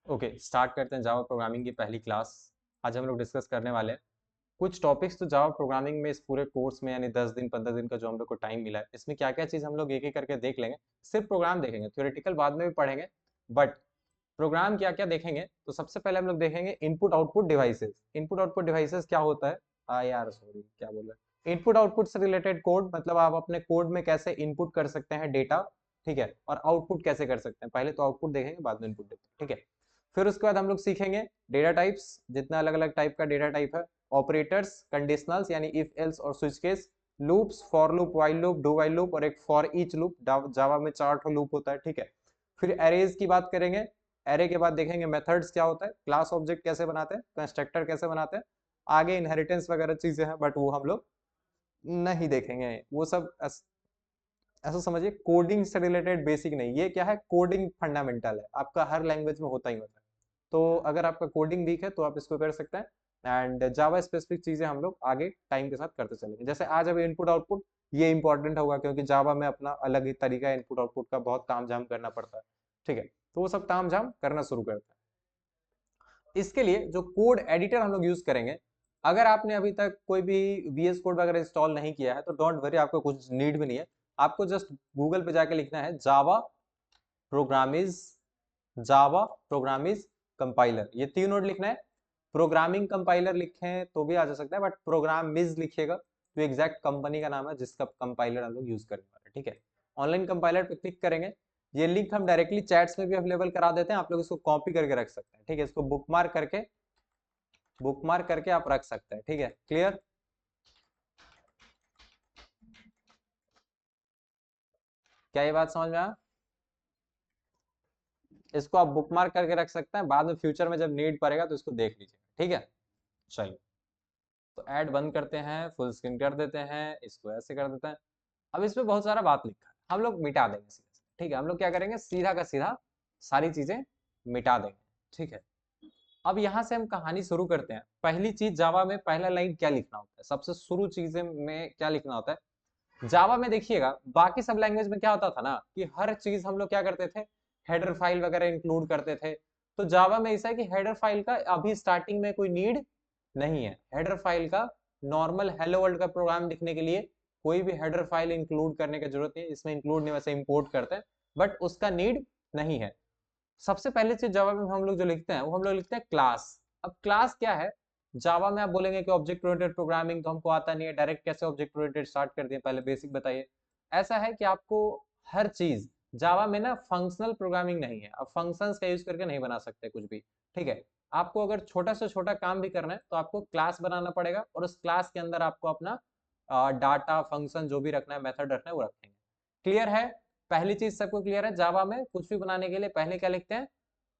Okay, start करते हैं Java programming की पहली क्लास। आज हम लोग डिस्कस करने वाले हैं कुछ टॉपिक्स। तो जावा प्रोग्रामिंग में इस पूरे कोर्स में यानी 10 दिन 15 दिन का जो हम लोग को टाइम मिला है, इसमें क्या क्या चीज़ हम लोग एक एक करके देख लेंगे। सिर्फ प्रोग्राम देखेंगे, थ्योरेटिकल बाद में भी पढ़ेंगे, बट प्रोग्राम क्या क्या देखेंगे। तो सबसे पहले हम लोग देखेंगे input output devices. Input output devices क्या होता है? यार सॉरी, क्या बोल रहे हैं, इनपुट आउटपुट से रिलेटेड कोड, मतलब आप अपने कोड में कैसे इनपुट कर सकते हैं डेटा, ठीक है, और आउटपुट कैसे कर सकते हैं। पहले तो आउटपुट देखेंगे, बाद में इनपुट देखेंगे, ठीक है। फिर उसके बाद हम लोग सीखेंगे डेटा टाइप्स, जितना अलग अलग टाइप का डेटा टाइप है, ऑपरेटर्स, कंडीशनल्स यानी इफ एल्स और switch case, loops, for loop, while loop, do while loop और एक फॉर ईच लूप। जावा में 4 ठो लूप होता है, ठीक है। फिर एरेज की बात करेंगे। एरे के बाद देखेंगे मेथड्स क्या होता है, क्लास ऑब्जेक्ट कैसे बनाते हैं, कंस्ट्रक्टर कैसे बनाते हैं, आगे इनहेरिटेंस वगैरह चीजें हैं, बट वो हम लोग नहीं देखेंगे। वो सब ऐसा समझिए कोडिंग से रिलेटेड बेसिक नहीं, ये क्या है, कोडिंग फंडामेंटल है, आपका हर लैंग्वेज में होता ही होता है। तो अगर आपका कोडिंग वीक है तो आप इसको कर सकते हैं। एंड जावा स्पेसिफिक चीजें हम लोग आगे टाइम के साथ करते चलेंगे। जैसे आज अभी इनपुट आउटपुट, ये इंपॉर्टेंट होगा क्योंकि जावा में अपना अलग ही तरीका है इनपुट आउटपुट का, बहुत ताम झाम करना पड़ता है, ठीक है। तो वो सब ताम झाम करना शुरू करते हैं। इसके लिए जो कोड एडिटर हम लोग यूज करेंगे, अगर आपने अभी तक कोई भी VS कोड वगैरह इंस्टॉल नहीं किया है तो डोंट वरी, आपको कुछ नीड भी नहीं है। आपको जस्ट गूगल पे जाके लिखना है प्रोग्रामिज जावा प्रोग्रामिज कंपाइलर, ये 3 वर्ड लिखना है। प्रोग्रामिंग कंपाइलर लिखें तो भी आ जा सकता है, बट प्रोग्रामिज लिखिएगा तो एग्जैक्ट कंपनी का नाम है जिसका कंपाइलर हम लोग यूज करने वाले हैं, ठीक है। ऑनलाइन कंपाइलर पे क्लिक करेंगे। ये लिंक हम डायरेक्टली चैट्स में भी अवेलेबल करा देते हैं, आप लोग इसको कॉपी करके रख सकते हैं, ठीक है। इसको बुकमार्क करके आप रख सकते हैं, ठीक है। क्लियर? क्या ये बात समझ में आया? इसको आप बुकमार्क करके रख सकते हैं, बाद में फ्यूचर में जब नीड पड़ेगा तो इसको देख लीजिए, ठीक है। चलिए, तो ऐड बंद करते हैं, फुल स्क्रीन कर देते हैं, इसको ऐसे कर देते हैं। अब इसमें बहुत सारा बात लिखा है, हम लोग मिटा देंगे सीधा, ठीक है। हम लोग क्या करेंगे, सीधा का सीधा सारी चीजें मिटा देंगे, ठीक है। अब यहाँ से हम कहानी शुरू करते हैं। पहली चीज, जावा में पहला लाइन क्या लिखना होता है, सबसे शुरू चीजें में क्या लिखना होता है जावा में। देखिएगा बाकी सब लैंग्वेज में क्या होता था ना, कि हर चीज हम लोग क्या करते थे, हेडर फाइल वगैरह इंक्लूड करते थे। तो जावा में ऐसा है कि हेडर फाइल का अभी स्टार्टिंग में कोई नीड नहीं है। हेडर फाइल का नॉर्मल हेलो वर्ल्ड का प्रोग्राम लिखने के लिए कोई भी हेडर फाइल इंक्लूड करने की जरूरत नहीं है। इसमें इंक्लूड नहीं, वैसे इंपोर्ट करते हैं, बट उसका नीड नहीं है। सबसे पहले चीज जावा में हम लोग जो लिखते हैं वो हम लोग लिखते हैं क्लास। अब क्लास क्या है, जावा में आप बोलेंगे कि ऑब्जेक्ट ओरिएंटेड प्रोग्रामिंग तो हमको आता नहीं है, डायरेक्ट कैसे ऑब्जेक्ट ओरिएंटेड स्टार्ट कर दिए, पहले बेसिक बताइए। ऐसा है कि आपको हर चीज जावा में ना फंक्शनल प्रोग्रामिंग नहीं है, आप फंक्शंस का यूज करके नहीं बना सकते कुछ भी, ठीक है। आपको अगर छोटा से छोटा काम भी करना है तो आपको क्लास बनाना पड़ेगा, और उस क्लास के अंदर आपको अपना डाटा फंक्शन जो भी रखना है, मेथड रखना है, वो रखेंगे। क्लियर है? पहली चीज सबको क्लियर है, जावा में कुछ भी बनाने के लिए पहले क्या लिखते हैं,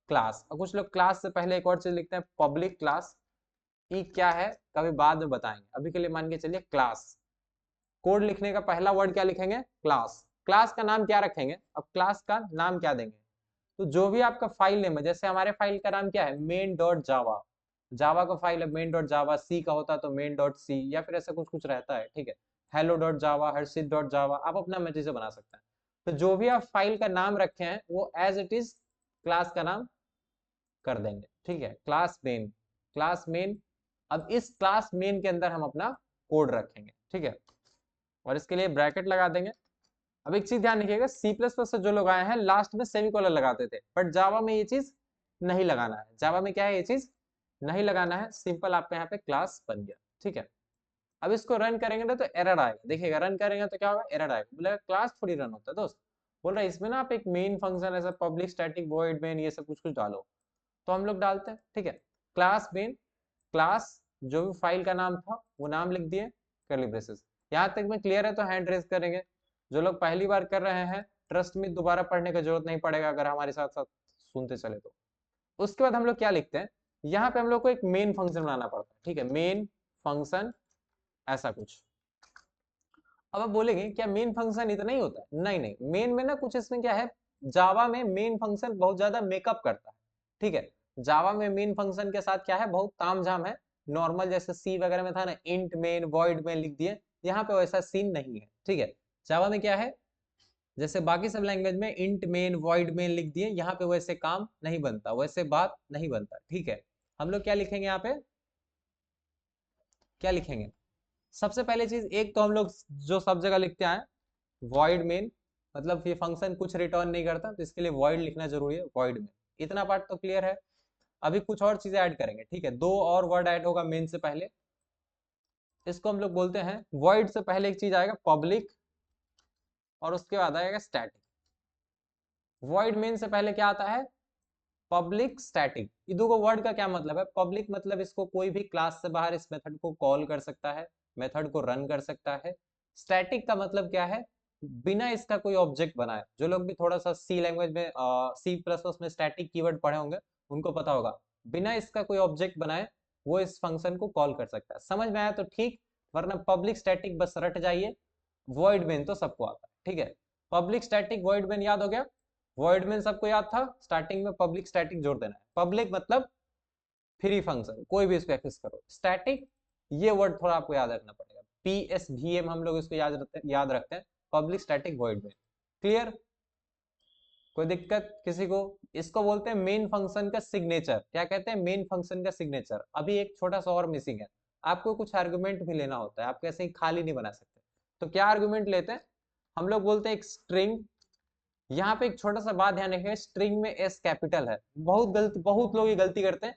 क्लास। और कुछ लोग क्लास से पहले एक और चीज लिखते हैं, पब्लिक क्लास। ई क्या है कभी बाद में बताएंगे, अभी के लिए मान के चलिए क्लास। कोड लिखने का पहला वर्ड क्या लिखेंगे, क्लास। क्लास का नाम क्या रखेंगे, अब क्लास का नाम क्या देंगे, तो जो भी आपका फाइल नेम है, जैसे हमारे फाइल का नाम क्या है, मेन डॉट जावा। जावा का फाइल है मेन डॉट जावा, सी का होता तो मेन डॉट सी, या फिर ऐसा कुछ कुछ रहता है, ठीक है। हेलो डॉट जावा, हर्षित डॉट जावा, आप अपना मर्जी से बना सकते हैं। तो जो भी आप फाइल का नाम रखे हैं वो एज इट इज क्लास का नाम कर देंगे, ठीक है। Class main, class main. अब इस क्लास मेन के अंदर हम अपना कोड रखेंगे, ठीक है, और इसके लिए ब्रैकेट लगा देंगे। अब एक चीज ध्यान रखिएगा, सी प्लस प्लस से जो लोग आए हैं लास्ट में सेमीकोलन लगाते थे, बट जावा में ये चीज नहीं लगाना है। जावा में क्या है, ये चीज नहीं लगाना है, सिंपल आपका यहाँ पे क्लास बन गया, ठीक है। अब इसको रन करेंगे ना तो एरर आएगा, देखिएगा रन करेंगे तो क्या होगा, एरर आएगा, बोलेगा क्लास थोड़ी रन होता है दोस्त। बोल रहा है इसमें ना आप एक मेन फंक्शन ऐसा पब्लिक स्टैटिक वॉइड मेन ये सब कुछ कुछ डालो, तो हम लोग डालते हैं, ठीक है। क्लास मेन, क्लास, जो भी फाइल का नाम था वो नाम लिख दिए, कर्ली ब्रेसेस। यहाँ तक में क्लियर है तो हैंड रेज करेंगे। जो लोग पहली बार कर रहे हैं, ट्रस्ट में दोबारा पढ़ने की जरूरत नहीं पड़ेगा अगर हमारे साथ साथ सुनते चले तो। उसके बाद हम लोग क्या लिखते हैं, यहाँ पे हम लोग को एक मेन फंक्शन बनाना पड़ता है, ठीक है, मेन फंक्शन ऐसा कुछ। अब आप बोलेंगे क्या मेन फंक्शन इतना ही होता है, नहीं नहीं, मेन में ना कुछ इसमें क्या है, जावा में मेन फंक्शन बहुत ज्यादा मेकअप करता है, ठीक है। जावा में मेन फंक्शन के साथ क्या है, बहुत तामझाम है। नॉर्मल जैसे सी वगैरह में था ना, इंट मेन वॉइड में लिख दिए, यहाँ पे वैसा सीन नहीं है, ठीक है। जावा में क्या है, जैसे बाकी सब लैंग्वेज में इंट मेन वॉइड मेन लिख दिए, यहाँ पे वैसे काम नहीं बनता, वैसे बात नहीं बनता, ठीक है। हम लोग क्या लिखेंगे यहाँ पे, क्या लिखेंगे, सबसे पहले चीज एक तो हम लोग जो सब जगह लिखते हैं वॉइड मेन, मतलब ये फंक्शन कुछ रिटर्न नहीं करता तो इसके लिए वॉइड लिखना जरूरी है, वॉइड मेन। इतना पार्ट तो क्लियर है। अभी कुछ और चीजें ऐड करेंगे, ठीक है, दो और वर्ड ऐड होगा मेन से पहले। इसको हम लोग बोलते हैं, वॉइड से पहले एक चीज आएगा पब्लिक और उसके बाद आएगा स्टैटिक। वॉइड मेन से पहले क्या आता है, पब्लिक स्टैटिक। ये दो वर्ड का क्या मतलब है, पब्लिक मतलब इसको कोई भी क्लास से बाहर इस मेथड को कॉल कर सकता है, मेथड को रन कर सकता है। स्टैटिक का मतलब क्या है, बिना इसका कोई ऑब्जेक्ट बनाए। जो लोग भी थोड़ा सा सी लैंग्वेज में सी प्लस प्लस में स्टैटिक कीवर्ड पढ़े होंगे उनको पता होगा, बिना इसका कोई ऑब्जेक्ट बनाए वो इस फंक्शन को कॉल कर सकता है। समझ में आया तो ठीक, वरना पब्लिक स्टैटिक बस रट जाइए, वॉइड मेन तो सबको आता है, ठीक है। पब्लिक स्टैटिक वॉइड मेन याद हो गया, वॉइड मेन सबको याद था, स्टार्टिंग में पब्लिक स्टैटिक जोड़ देना है। पब्लिक मतलब फ्री फंक्शन, कोई भी इसको एक्सेस करो। स्टैटिक, ये वर्ड थोड़ा आपको याद रखना पड़ेगा, PSVM हम लोग इसको याद रखते हैं, public static void main. Clear, कोई दिक्कत किसी को। इसको बोलते हैं मेन फंक्शन का सिग्नेचर। क्या कहते हैं, मेन फंक्शन का सिग्नेचर। अभी एक छोटा सा और मिसिंग है, आपको कुछ आर्गुमेंट भी लेना होता है, आप कैसे ही खाली नहीं बना सकते। तो क्या आर्गुमेंट लेते हैं, हम लोग बोलते हैं एक स्ट्रिंग। यहाँ पे एक छोटा सा बात ध्यान रखिए, स्ट्रिंग में एस कैपिटल है, बहुत लोग ये गलती करते हैं,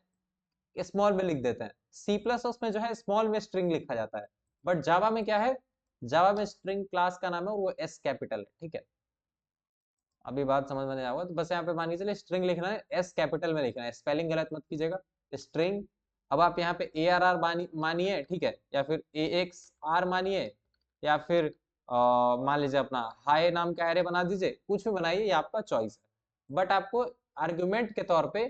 स्मॉल में लिख देते हैं। सी प्लस उसमें जो है स्मॉल में स्ट्रिंग लिखा जाता है, बट जावा में क्या है, जावा में स्ट्रिंग क्लास का नाम है और वो एस कैपिटल है, ठीक है। अभी बात समझ में नहीं आएगा तो बस यहाँ पे मान के चलिए स्ट्रिंग लिखना है, एस कैपिटल में लिखना है, स्पेलिंग गलत मत कीजिएगा, स्ट्रिंग। अब आप यहाँ पे ARR मानिए, ठीक है, या फिर AXR मानिए, या फिर मान लीजिए अपना हाई नाम का एरे बना दीजिए, कुछ भी बनाइए, ये आपका चॉइस है। बट आपको आर्ग्यूमेंट के तौर पे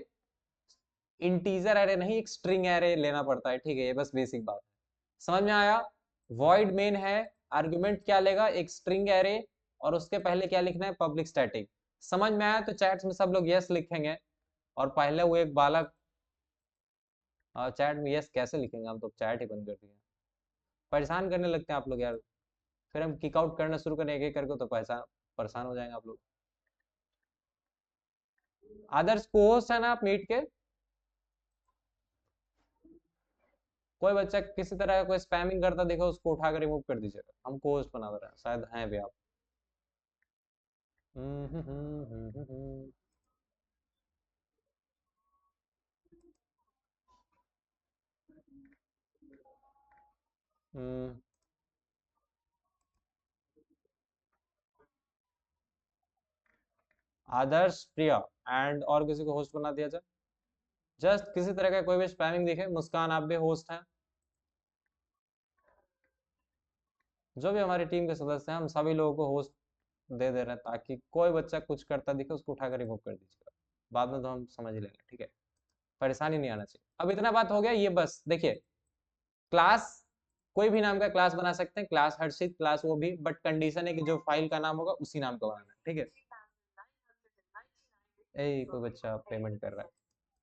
इंटीजर एरे नहीं, एक स्ट्रिंग एरे लेना पड़ता है, ठीक है, ये बस बेसिक बात है। समझ में आया, वॉइड मेन है, आर्ग्यूमेंट क्या लेगा, एक स्ट्रिंग एरे, और उसके पहले क्या लिखना है, पब्लिक स्टैटिक। समझ में आया तो चैट्स में सब लोग यस लिखेंगे, और पहले वो एक बालक चैट में यस कैसे लिखेंगे, हम तो चैट ही बंद कर दिए। परेशान करने लगते हैं आप लोग यार, फिर हम किक आउट करना शुरू करें एक एक करके तो परेशान परेशान हो जाएंगे आप लोग। आदर्श कोर्स है ना आप मीट के, कोई बच्चा किसी तरह का कोई स्पैमिंग करता देखो उसको उठाकर रिमूव कर दीजिएगा, हम कोर्स बना रहे हैं, शायद हैं भी आप। हम्म, हम्म, हम्म, हम्म, हम्म। आदर्श प्रिया एंड और किसी को होस्ट बना दिया जाए, जस्ट किसी तरह का कोई भी स्पैमिंग दिखे, मुस्कान आप भी होस्ट हैं, जो भी हमारी टीम के सदस्य हैं हम सभी लोगों को होस्ट दे दे रहे हैं, ताकि कोई बच्चा कुछ करता दिखे उसको उठाकर रिमूव कर दीजिएगा, बाद में तो हम समझ ही लेंगे, ठीक है, परेशानी नहीं आना चाहिए। अब इतना बात हो गया, ये बस देखिए, क्लास कोई भी नाम का क्लास बना सकते हैं, क्लास हर्षित क्लास वो भी, बट कंडीशन है कि जो फाइल का नाम होगा उसी नाम का बनाना है, ठीक है। कोई बच्चा पेमेंट कर रहा है,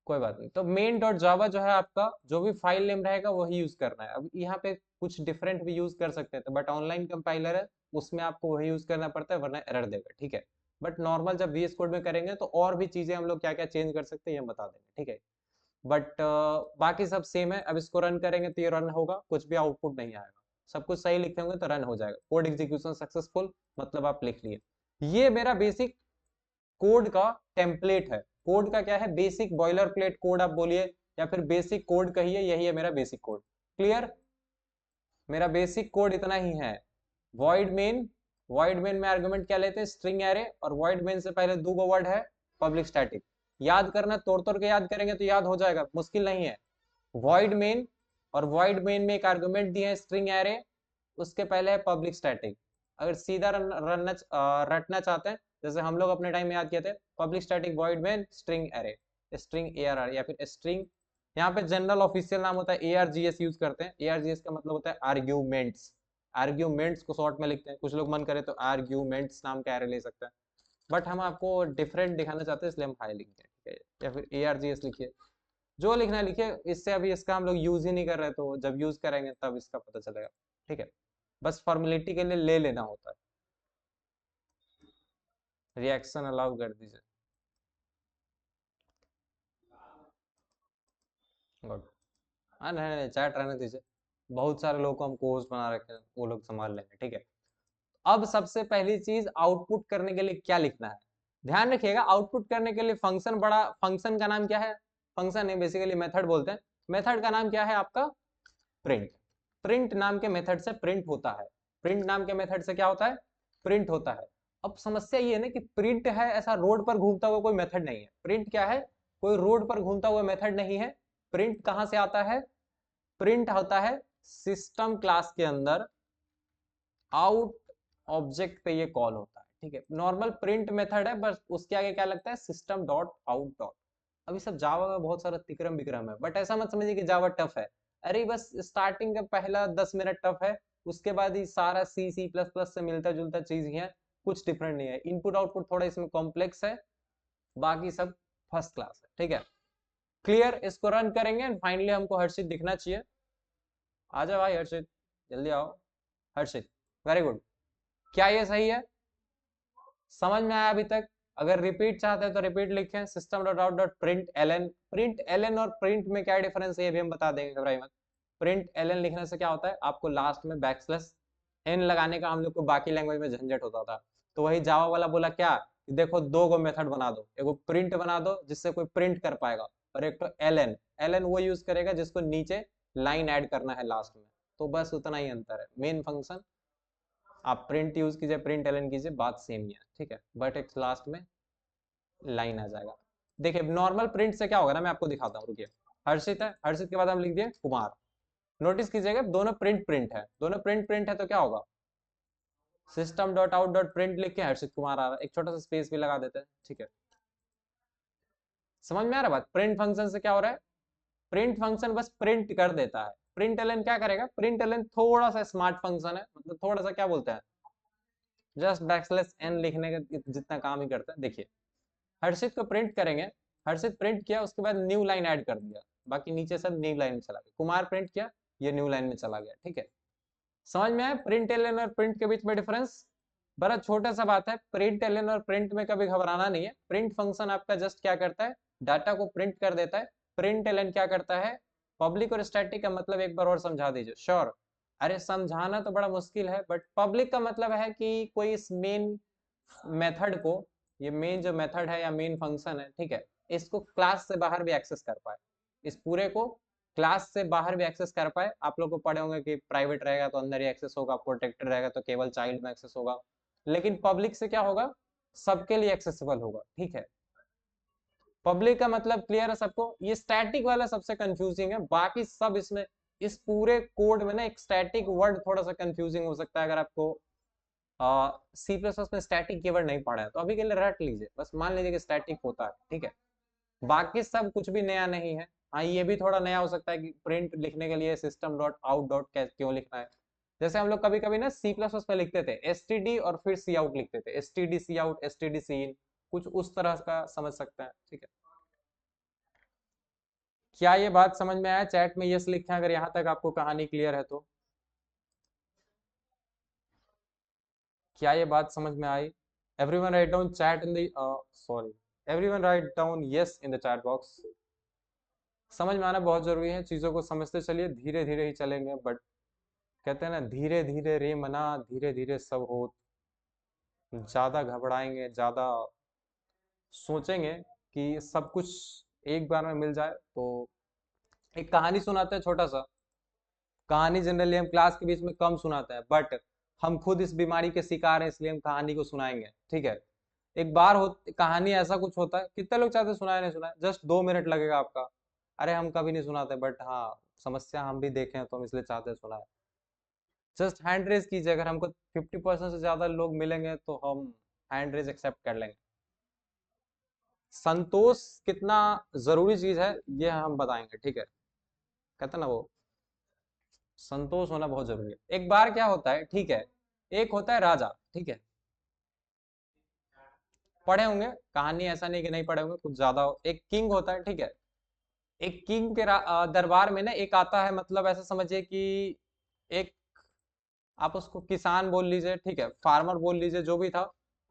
कोई बात नहीं। तो मेन डॉट जावा जो है आपका, जो भी फाइल नेम रहेगा वही यूज करना है। अब यहाँ पे कुछ डिफरेंट भी यूज कर सकते थे, बट ऑनलाइन कंपाइलर है, उसमें आपको वही यूज करना पड़ता है, वरना एरर देगा, ठीक है। बट नॉर्मल जब VS कोड में करेंगे तो और भी चीजें हम लोग क्या क्या चेंज कर सकते हैं ये हम बता देंगे, ठीक है। बट बाकी सब सेम है। अब इसको रन करेंगे तो ये रन होगा, कुछ भी आउटपुट नहीं आएगा, सब कुछ सही लिखे होंगे तो रन हो जाएगा, कोड एग्जीक्यूशन सक्सेसफुल, मतलब आप लिख लिए। ये मेरा बेसिक कोड का टेम्पलेट है। कोड का क्या है, बेसिक बॉयलर प्लेट कोड आप बोलिए, या फिर बेसिक कोड कहिए, यही है मेरा बेसिक कोड। क्लियर, मेरा बेसिक कोड इतना ही है। वॉइड मेन, वॉइड मेन में आर्गुमेंट क्या लेते हैं, स्ट्रिंग एरे, और वॉइड मेन से पहले दो वर्ड है पब्लिक स्टैटिक। याद करना, तोड़ तोड़ के याद करेंगे तो याद हो जाएगा, मुश्किल नहीं है। वॉइड मेन, और वॉइड मेन में एक आर्गुमेंट दिया है स्ट्रिंग एरे, उसके पहले है पब्लिक स्टैटिक। अगर सीधा रटना चाहते हैं, जैसे हम लोग अपने टाइम में याद किए थे, public static void main string array, string ARR, या फिर स्ट्रिंग, यहाँ पे जनरल ऑफिशियल नाम होता है ARGS यूज करते हैं। ARGS का मतलब होता है आर्ग्यूमेंट्स, आर्ग्यूमेंट्स को शॉर्ट में लिखते हैं, कुछ लोग मन करे तो आर्ग्यूमेंट्स नाम का एरे ले सकते हैं, बट हम आपको डिफरेंट दिखाना चाहते हैं इसलिए हम हाई लिखते हैं, ठीक है। या फिर ARGS लिखिए, जो लिखना है लिखिए, इससे अभी इसका हम लोग यूज ही नहीं कर रहे, तो जब यूज करेंगे तब इसका पता चलेगा, ठीक है। बस फॉर्मेलिटी के लिए ले लेना होता है। रिएक्शन अलाउ कर दीजिए। गुड। हाँ नहीं नहीं, चैट रहने दीजिए, बहुत सारे लोगों को हम कोर्स बना रखे हैं, वो लोग संभाल लेंगे, ठीक है। अब सबसे पहली चीज, आउटपुट करने के लिए क्या लिखना है। ध्यान रखिएगा, आउटपुट करने के लिए फंक्शन बड़ा, फंक्शन का नाम क्या है, फंक्शन है बेसिकली, मेथड बोलते हैं। मेथड का नाम क्या है आपका, प्रिंट। प्रिंट नाम के मेथड से प्रिंट होता है, प्रिंट नाम के मेथड से क्या होता है, प्रिंट होता है। अब समस्या ये है ना कि प्रिंट है, ऐसा रोड पर घूमता हुआ कोई मेथड नहीं है। प्रिंट क्या है, कोई रोड पर घूमता हुआ मेथड नहीं है। प्रिंट कहां से आता है, प्रिंट होता है सिस्टम क्लास के अंदर, आउट ऑब्जेक्ट पे ये कॉल होता है, ठीक है। नॉर्मल प्रिंट मेथड है, बस उसके आगे क्या लगता है, सिस्टम डॉट आउट डॉट। अभी सब जावा में बहुत सारा तिक्रम विक्रम है, बट ऐसा मत समझिए कि जावा टफ है। अरे बस स्टार्टिंग का पहला 10 मिनट टफ है, उसके बाद ही सारा सी सी प्लस प्लस से मिलता जुलता चीज ही है, कुछ डिफरेंट नहीं है। इनपुट आउटपुट थोड़ा इसमें कॉम्प्लेक्स है, बाकी सब फर्स्ट क्लास है, ठीक है। क्लियर, इसको रन करेंगे एंड फाइनली हमको हर्षित दिखना चाहिए। आ जाओ भाई हर्षित, जल्दी आओ। हर्षित, वेरी गुड। क्या ये सही है, समझ में आया अभी तक। अगर रिपीट चाहते हैं तो रिपीट लिखें, system dot out dot print L N. Print L N और प्रिंट में क्या डिफरेंस है ये भी हम बता देंगे, घबराइए मत। प्रिंट एल एन लिखने से क्या होता है, आपको लास्ट में बैकस्लैश एन लगाने का हम लोग को बाकी लैंग्वेज में झंझट होता था। तो वही जावा वाला बोला क्या, देखो दो गो मेथड बना दो, एक प्रिंट बना दो जिससे कोई प्रिंट कर पाएगा, और एक तो एल एन। एल एन वो यूज करेगा जिसको नीचे लाइन ऐड करना है लास्ट में। तो बस उतना ही अंतर है, मेन फंक्शन आप प्रिंट यूज कीजिए, प्रिंट एलन कीजिए, बात सेम ही है, ठीक है। बट एक लास्ट में लाइन आ जाएगा। देखिए नॉर्मल प्रिंट से क्या होगा ना, मैं आपको दिखाता हूँ, रुकिए। हर्षित है, हर्षित के बाद हम लिख दिए कुमार। नोटिस कीजिएगा दोनों प्रिंट प्रिंट है, दोनों प्रिंट प्रिंट है, तो क्या होगा, system dot out dot print लिख के हर्षित कुमार आ रहा है, एक छोटा सा स्पेस भी लगा देते हैं, ठीक है। समझ में आ रहा बात, प्रिंट फंक्शन से क्या हो रहा है, प्रिंट फंक्शन बस प्रिंट कर देता है। प्रिंट एलन क्या करेगा, प्रिंट एलन थोड़ा सा स्मार्ट फंक्शन है, मतलब थोड़ा सा क्या बोलते हैं, जस्ट बैकस्लैश एन लिखने का जितना काम ही करता है। देखिए हर्षित को प्रिंट करेंगे, हर्षित प्रिंट किया, उसके बाद न्यू लाइन ऐड कर दिया, बाकी नीचे सब न्यू लाइन में चला गया। कुमार प्रिंट किया, ये न्यू लाइन में चला गया, ठीक है। समझ में आया प्रिंट एलन और प्रिंट के बीच में डिफरेंस, बड़ा छोटा सा बात है। प्रिंट एलन और प्रिंट में कभी घबराना नहीं है। प्रिंट फंक्शन आपका जस्ट क्या करता है, डाटा को प्रिंट कर देता है। प्रिंट एलन क्या करता है, पब्लिक और स्टैटिक का मतलब एक बार और समझा दीजिए। श्योर, अरे समझाना तो बड़ा मुश्किल है, बट पब्लिक का मतलब है कि कोई इस मेन मेथड को, ये मेन जो मेथड है या मेन फंक्शन है, ठीक है, इसको क्लास से बाहर भी एक्सेस कर पाए, इस पूरे को क्लास से बाहर भी एक्सेस कर पाए। आप लोग को पढ़े होंगे कि प्राइवेट रहेगा तो अंदर ही एक्सेस होगा, प्रोटेक्टेड रहेगा तो केवल चाइल्ड में एक्सेस होगा, लेकिन पब्लिक से क्या होगा, सबके लिए एक्सेसिबल होगा, ठीक है। पब्लिक का मतलब क्लियर है सबको। ये स्टैटिक वाला सबसे कंफ्यूजिंग है, बाकी सब इसमें, इस पूरे कोड में ना एक स्टैटिक वर्ड थोड़ा सा कंफ्यूजिंग हो सकता है। अगर आपको सी प्लस प्लस में स्टैटिक कीवर्ड नहीं पढ़ा है तो अभी के लिए रट लीजिए, बस मान लीजिए कि स्टैटिक होता है, ठीक है। बाकी सब कुछ भी नया नहीं है। हाँ ये भी थोड़ा नया हो सकता है कि प्रिंट लिखने के लिए सिस्टम डॉट आउट डॉट क्यों लिखना है। जैसे हम लोग कभी कभी ना सी प्लस प्लस में लिखते थे एस टी डी और फिर सी आउट लिखते थे, S T D C out, S T D C in, कुछ उस तरह का समझ सकते हैं, ठीक है। क्या ये बात समझ में आया, चैट में यस लिखें अगर यहाँ तक आपको कहानी क्लियर है तो। क्या ये बात समझ में आई, everyone write down chat in the sorry, everyone write down yes in the chat box. समझ में आना बहुत जरूरी है, चीजों को समझते चलिए, धीरे धीरे ही चलेंगे, बट कहते हैं ना धीरे धीरे रे मना, धीरे धीरे सब हो। ज्यादा घबराएंगे, ज्यादा सोचेंगे कि सब कुछ एक बार में मिल जाए तो। एक कहानी सुनाते हैं छोटा सा, कहानी जनरली हम क्लास के बीच में कम सुनाते हैं, बट हम खुद इस बीमारी के शिकार हैं इसलिए हम कहानी को सुनाएंगे, ठीक है। एक बार हो कहानी ऐसा कुछ होता है, कितने लोग चाहते सुनाए नहीं सुनाए, जस्ट 2 मिनट लगेगा आपका। अरे हम कभी नहीं सुनाते, बट हाँ समस्या हम भी देखें तो हम इसलिए चाहते हैं सुनाए। जस्ट हैंड रेज कीजिए, अगर हमको 50% से ज्यादा लोग मिलेंगे तो हम हैंड रेज एक्सेप्ट कर लेंगे। संतोष कितना जरूरी चीज है ये हम बताएंगे, ठीक है। कहते ना वो संतोष होना बहुत जरूरी है। एक बार क्या होता है, ठीक है, एक होता है राजा, ठीक है, पढ़े होंगे कहानी, ऐसा नहीं कि नहीं पढ़े होंगे, कुछ ज्यादा एक किंग होता है, ठीक है। एक किंग के दरबार में ना एक आता है, मतलब ऐसा समझिए कि एक, आप उसको किसान बोल लीजिए, ठीक है, फार्मर बोल लीजिए, जो भी था।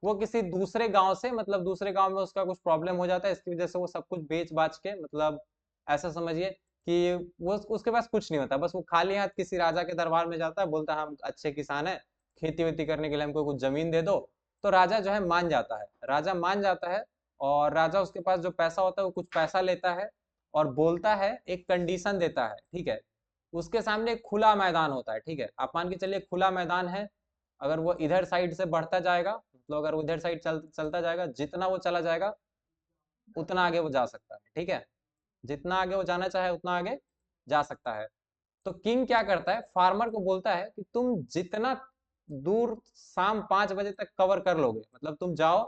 वो किसी दूसरे गांव से, मतलब दूसरे गांव में उसका कुछ प्रॉब्लम हो जाता है, इसकी वजह से वो सब कुछ बेच बाच के, मतलब ऐसा समझिए कि वो उसके पास कुछ नहीं होता, बस वो खाली हाथ किसी राजा के दरबार में जाता है, बोलता है हम अच्छे किसान हैं, खेती वेती करने के लिए हमको कुछ जमीन दे दो। तो राजा जो है मान जाता है, राजा मान जाता है, और राजा उसके पास जो पैसा होता है वो कुछ पैसा लेता है, और बोलता है, एक कंडीशन देता है, ठीक है। उसके सामने एक खुला मैदान होता है, ठीक है, आप मान के चलिए खुला मैदान है, अगर वो इधर साइड से बढ़ता जाएगा, मतलब अगर उधर साइड चलता जाएगा, जितना वो चला जाएगा उतना आगे वो जा सकता है, ठीक है, जितना आगे वो जाना चाहे उतना आगे जा सकता है। तो किंग क्या करता है, फार्मर को बोलता है कि तुम जितना दूर शाम 5 बजे तक कवर कर लोगे, मतलब तुम जाओ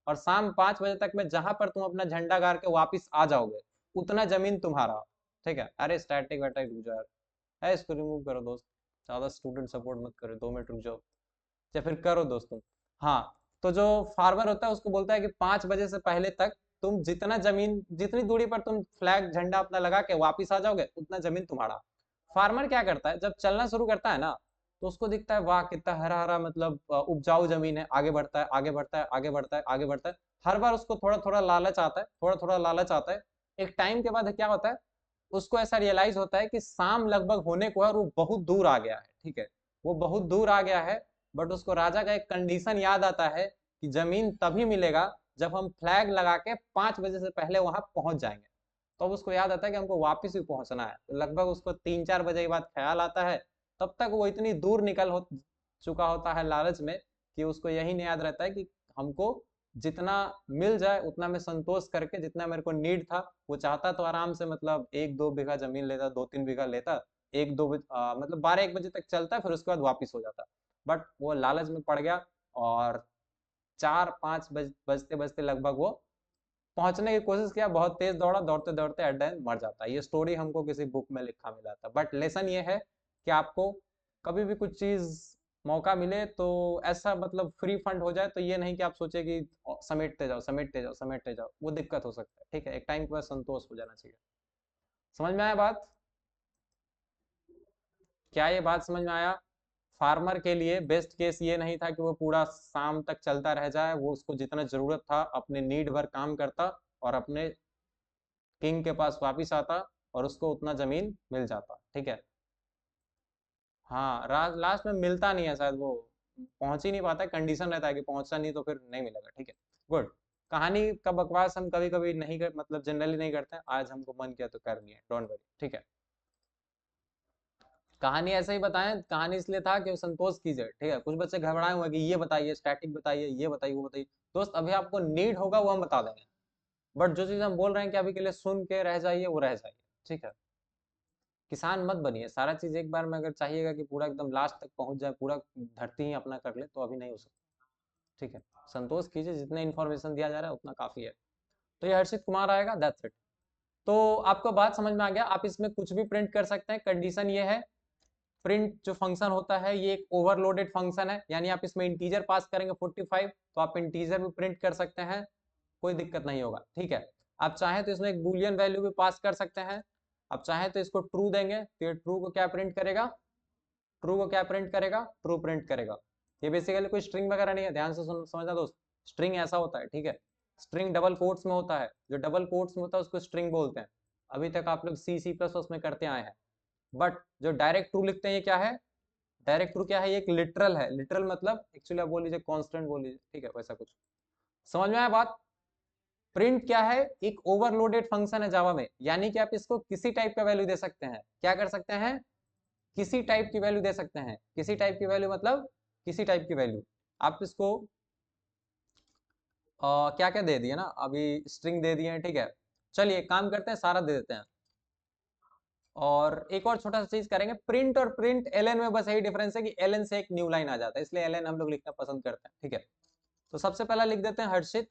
और शाम 5 बजे तक में जहां पर तुम अपना झंडा गाड़ के वापिस आ जाओगे, उतना जमीन तुम्हारा, ठीक है। अरे स्टैटिक वैटिक रुक जाओ यार, है इसको रिमूव करो दोस्त, ज्यादा स्टूडेंट सपोर्ट मत करो, 2 मिनट रुक जाओ, या फिर करो दोस्त तुम। हाँ, तो जो फार्मर होता है उसको बोलता है कि 5 बजे से पहले तक तुम जितना जमीन, जितनी दूरी पर तुम फ्लैग झंडा अपना लगा के वापिस आ जाओगे, उतना जमीन तुम्हारा। फार्मर क्या करता है, जब चलना शुरू करता है ना, तो उसको दिखता है वाह कितना हरा हरा, मतलब उपजाऊ जमीन है, आगे बढ़ता है, आगे बढ़ता है, आगे बढ़ता है, आगे बढ़ता है। हर बार उसको थोड़ा थोड़ा लालच आता है, थोड़ा थोड़ा लालच आता है। एक टाइम के बाद क्या होता है, उसको ऐसा रियलाइज होता है कि शाम लगभग होने को है और वो बहुत दूर आ गया है, ठीक है, वो बहुत दूर आ गया है। बट उसको राजा का एक कंडीशन याद आता है कि जमीन तभी मिलेगा जब हम फ्लैग लगा के 5 बजे से पहले वहां पहुंच जाएंगे। तो अब उसको याद आता है कि हमको वापस भी पहुंचना है, तो लगभग उसको 3-4 बजे के बाद ख्याल आता है। तब तक वो इतनी दूर निकल चुका होता है लालच में, कि उसको यही नहीं याद रहता है कि हमको जितना मिल जाए उतना मैं संतोष करके, जितना मेरे को नीड था, वो चाहता तो आराम से मतलब 1-2 बीघा जमीन लेता, 2-3 बीघा लेता, 1-2 मतलब 12-1 बजे तक चलता, फिर उसके बाद वापिस हो जाता। बट वो लालच में पड़ गया, और 4-5 बजते बजते लगभग वो पहुंचने की कोशिश किया, बहुत तेज दौड़ा, दौड़ते दौड़ते एट द एंड मर जाता है। ये स्टोरी हमको किसी बुक में लिखा मिला था, बट लेसन ये है कि आपको कभी भी कुछ चीज मौका मिले तो ऐसा, मतलब फ्री फंड हो जाए, तो ये नहीं कि आप सोचे कि समेटते जाओ समेटते जाओ समेटते जाओ, वो दिक्कत हो सकता है, ठीक है, एक टाइम के बाद संतोष हो जाना चाहिए। समझ में आया बात? क्या ये बात समझ में आया? फार्मर के लिए बेस्ट केस ये नहीं था कि वो पूरा शाम तक चलता रह जाए, वो उसको जितना जरूरत था अपने नीड भर काम करता, और अपने किंग के पास वापिस आता, और उसको उतना जमीन मिल जाता, ठीक है। हाँ, लास्ट में मिलता नहीं है शायद, वो पहुंच ही नहीं पाता, कंडीशन रहता है कि पहुंचा नहीं तो फिर नहीं मिलेगा, ठीक है। गुड। कहानी का बकवास हम कभी कभी नहीं कर, मतलब जनरली नहीं करते हैं, आज हमको मन किया तो कर लिया, डोंट वरी, ठीक है। कहानी ऐसे ही बताएं, कहानी इसलिए था कि संतोष कीजिए, ठीक है। कुछ बच्चे घबराए हुए कि ये बताइए, स्टैटिक बताइए, ये बताइए, वो बताइए। दोस्त अभी आपको नीड होगा वो हम बता देंगे, बट जो चीज हम बोल रहे हैं कि अभी के लिए सुन के रह जाइए, वो रह जाइए, ठीक है। किसान मत बनिए, सारा चीज एक बार में अगर चाहिएगा कि पूरा एकदम लास्ट तक पहुंच जाए, पूरा धरती ही अपना कर ले, तो अभी नहीं हो सकता, ठीक है। संतोष कीजिए, जितने इन्फॉर्मेशन दिया जा रहा है उतना काफी है। तो ये हर्षित कुमार आएगा, दैट्स इट। तो आपको बात समझ में आ गया, आप इसमें कुछ भी प्रिंट कर सकते हैं। कंडीशन ये है, प्रिंट जो फंक्शन होता है ये एक ओवरलोडेड फंक्शन है, यानी आप इसमें इंटीजर पास करेंगे 45, तो आप इंटीजर भी प्रिंट कर सकते हैं, कोई दिक्कत नहीं होगा, ठीक है। आप चाहें तो इसमें एक बुलियन वैल्यू भी पास कर सकते हैं। आप चाहें तो इसको ट्रू देंगे, तो ये ट्रू को क्या प्रिंट करेगा, ट्रू को क्या प्रिंट करेगा, ट्रू प्रिंट करेगा। ये बेसिकली कोई स्ट्रिंग वगैरह नहीं है, ध्यान से समझना दोस्त। स्ट्रिंग ऐसा होता है, ठीक है, स्ट्रिंग डबल कोट्स में होता है, जो डबल कोट्स में होता है उसको स्ट्रिंग बोलते हैं। अभी तक आप लोग C++ में करते आए हैं। बट जो डायरेक्ट ट्रू लिखते हैं ये क्या है, डायरेक्ट ट्रू क्या है, ये एक लिटरल है। लिटरल मतलब एक्चुअली आप बोल लीजिए कांस्टेंट बोल लीजिए, ठीक है, वैसा कुछ। समझ में आया बात? प्रिंट क्या है, एक ओवरलोडेड फंक्शन है जावा में, यानी कि आप इसको किसी टाइप का वैल्यू दे सकते हैं। क्या कर सकते हैं, किसी टाइप की वैल्यू दे सकते हैं। किसी टाइप की वैल्यू मतलब किसी टाइप की वैल्यू। आप इसको क्या क्या दे दिए ना, अभी स्ट्रिंग दे दिए हैं, ठीक है। चलिए एक काम करते हैं, सारा दे देते हैं। और एक और छोटा सा चीज करेंगे, प्रिंट और प्रिंट एलएन में बस यही डिफरेंस है कि एलएन से एक न्यू लाइन आ जाता है, इसलिए एलएन हम लोग लिखना पसंद करते हैं, ठीक है। तो सबसे पहला लिख देते हैं हर्षित,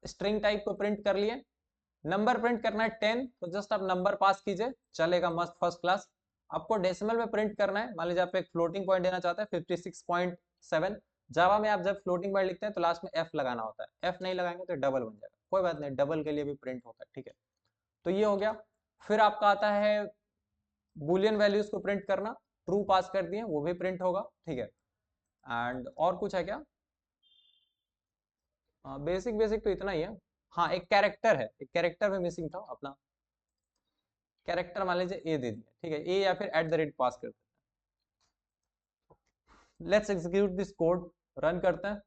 स्ट्रिंग टाइप को प्रिंट कर लिए। नंबर प्रिंट करना है 10, तो जस्ट आप नंबर पास कीजिए, चलेगा, मस्त, फर्स्ट क्लास। आपको डेसिमल में प्रिंट करना है, मान लीजिए आप एक फ्लोटिंग पॉइंट देना चाहते हैं 56.7। जावा में आप जब फ्लोटिंग पॉइंट लिखते हैं तो लास्ट में एफ लगाना होता है, एफ नहीं लगाएंगे तो डबल बन जाएगा, कोई बात नहीं, डबल के लिए भी प्रिंट होता है, ठीक है। तो ये हो गया। फिर आपका आता है बुलियन वैल्यूज को प्रिंट करना, ट्रू पास कर दिए वो भी प्रिंट होगा, ठीक है। एंड और कुछ है क्या? बेसिक बेसिक तो इतना ही है। हाँ, एक कैरेक्टर है, एक कैरेक्टर में मिसिंग था अपना। कैरेक्टर मान लीजिए ए दे दिया, ठीक है, ए या फिर एट द रेट पास करते हैं। Let's execute this code, run करते हैं।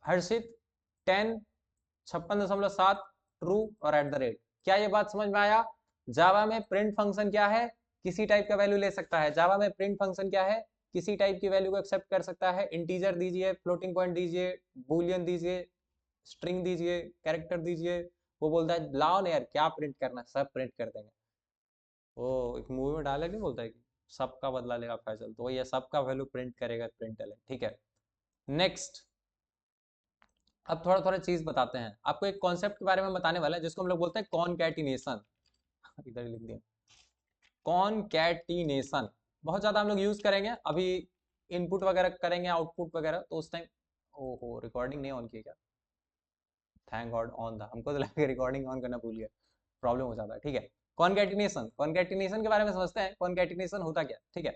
हर्षित 10 56.7 ट्रू और एट द रेट। क्या ये बात समझ में आया? जावा में प्रिंट फंक्शन क्या है? किसी टाइप का वैल्यू ले सकता है। जावा में प्रिंट फंक्शन क्या है? किसी टाइप की वैल्यू को एक्सेप्ट कर सकता है। इंटीजर दीजिए, फ्लोटिंग पॉइंट दीजिए, बूलियन दीजिए, स्ट्रिंग दीजिए, कैरेक्टर दीजिए, वो बोलता है लाओ ना यार क्या प्रिंट करना है, सब प्रिंट कर देंगे। वो एक मूवी में डायलॉग नहीं बोलता है कि सबका बदला लेगा फैसल, तो ये सबका वैल्यू प्रिंट करेगा प्रिंट एलेन, ठीक है। नेक्स्ट, अब थोड़ा थोड़ा चीज बताते हैं आपको। एक कॉन्सेप्ट के बारे में बताने वाला है जिसको हम लोग बोलते हैं कॉनकैटिनेशन। इधर लिख दिया, कॉनकैटिनेशन। बहुत ज्यादा हम लोग यूज करेंगे अभी, इनपुट वगैरह करेंगे, आउटपुट वगैरह, तो उस टाइम। ओहो, रिकॉर्डिंग नहीं ऑन की क्या? थैंक गॉड ऑन था, हमको तो लगा रिकॉर्डिंग ऑन करना भूल गया, प्रॉब्लम हो जाता है, ठीक है। कॉनकैटिनेशन, कॉनकैटिनेशन के बारे में समझते हैं। कॉनकैटिनेशन होता क्या, ठीक है।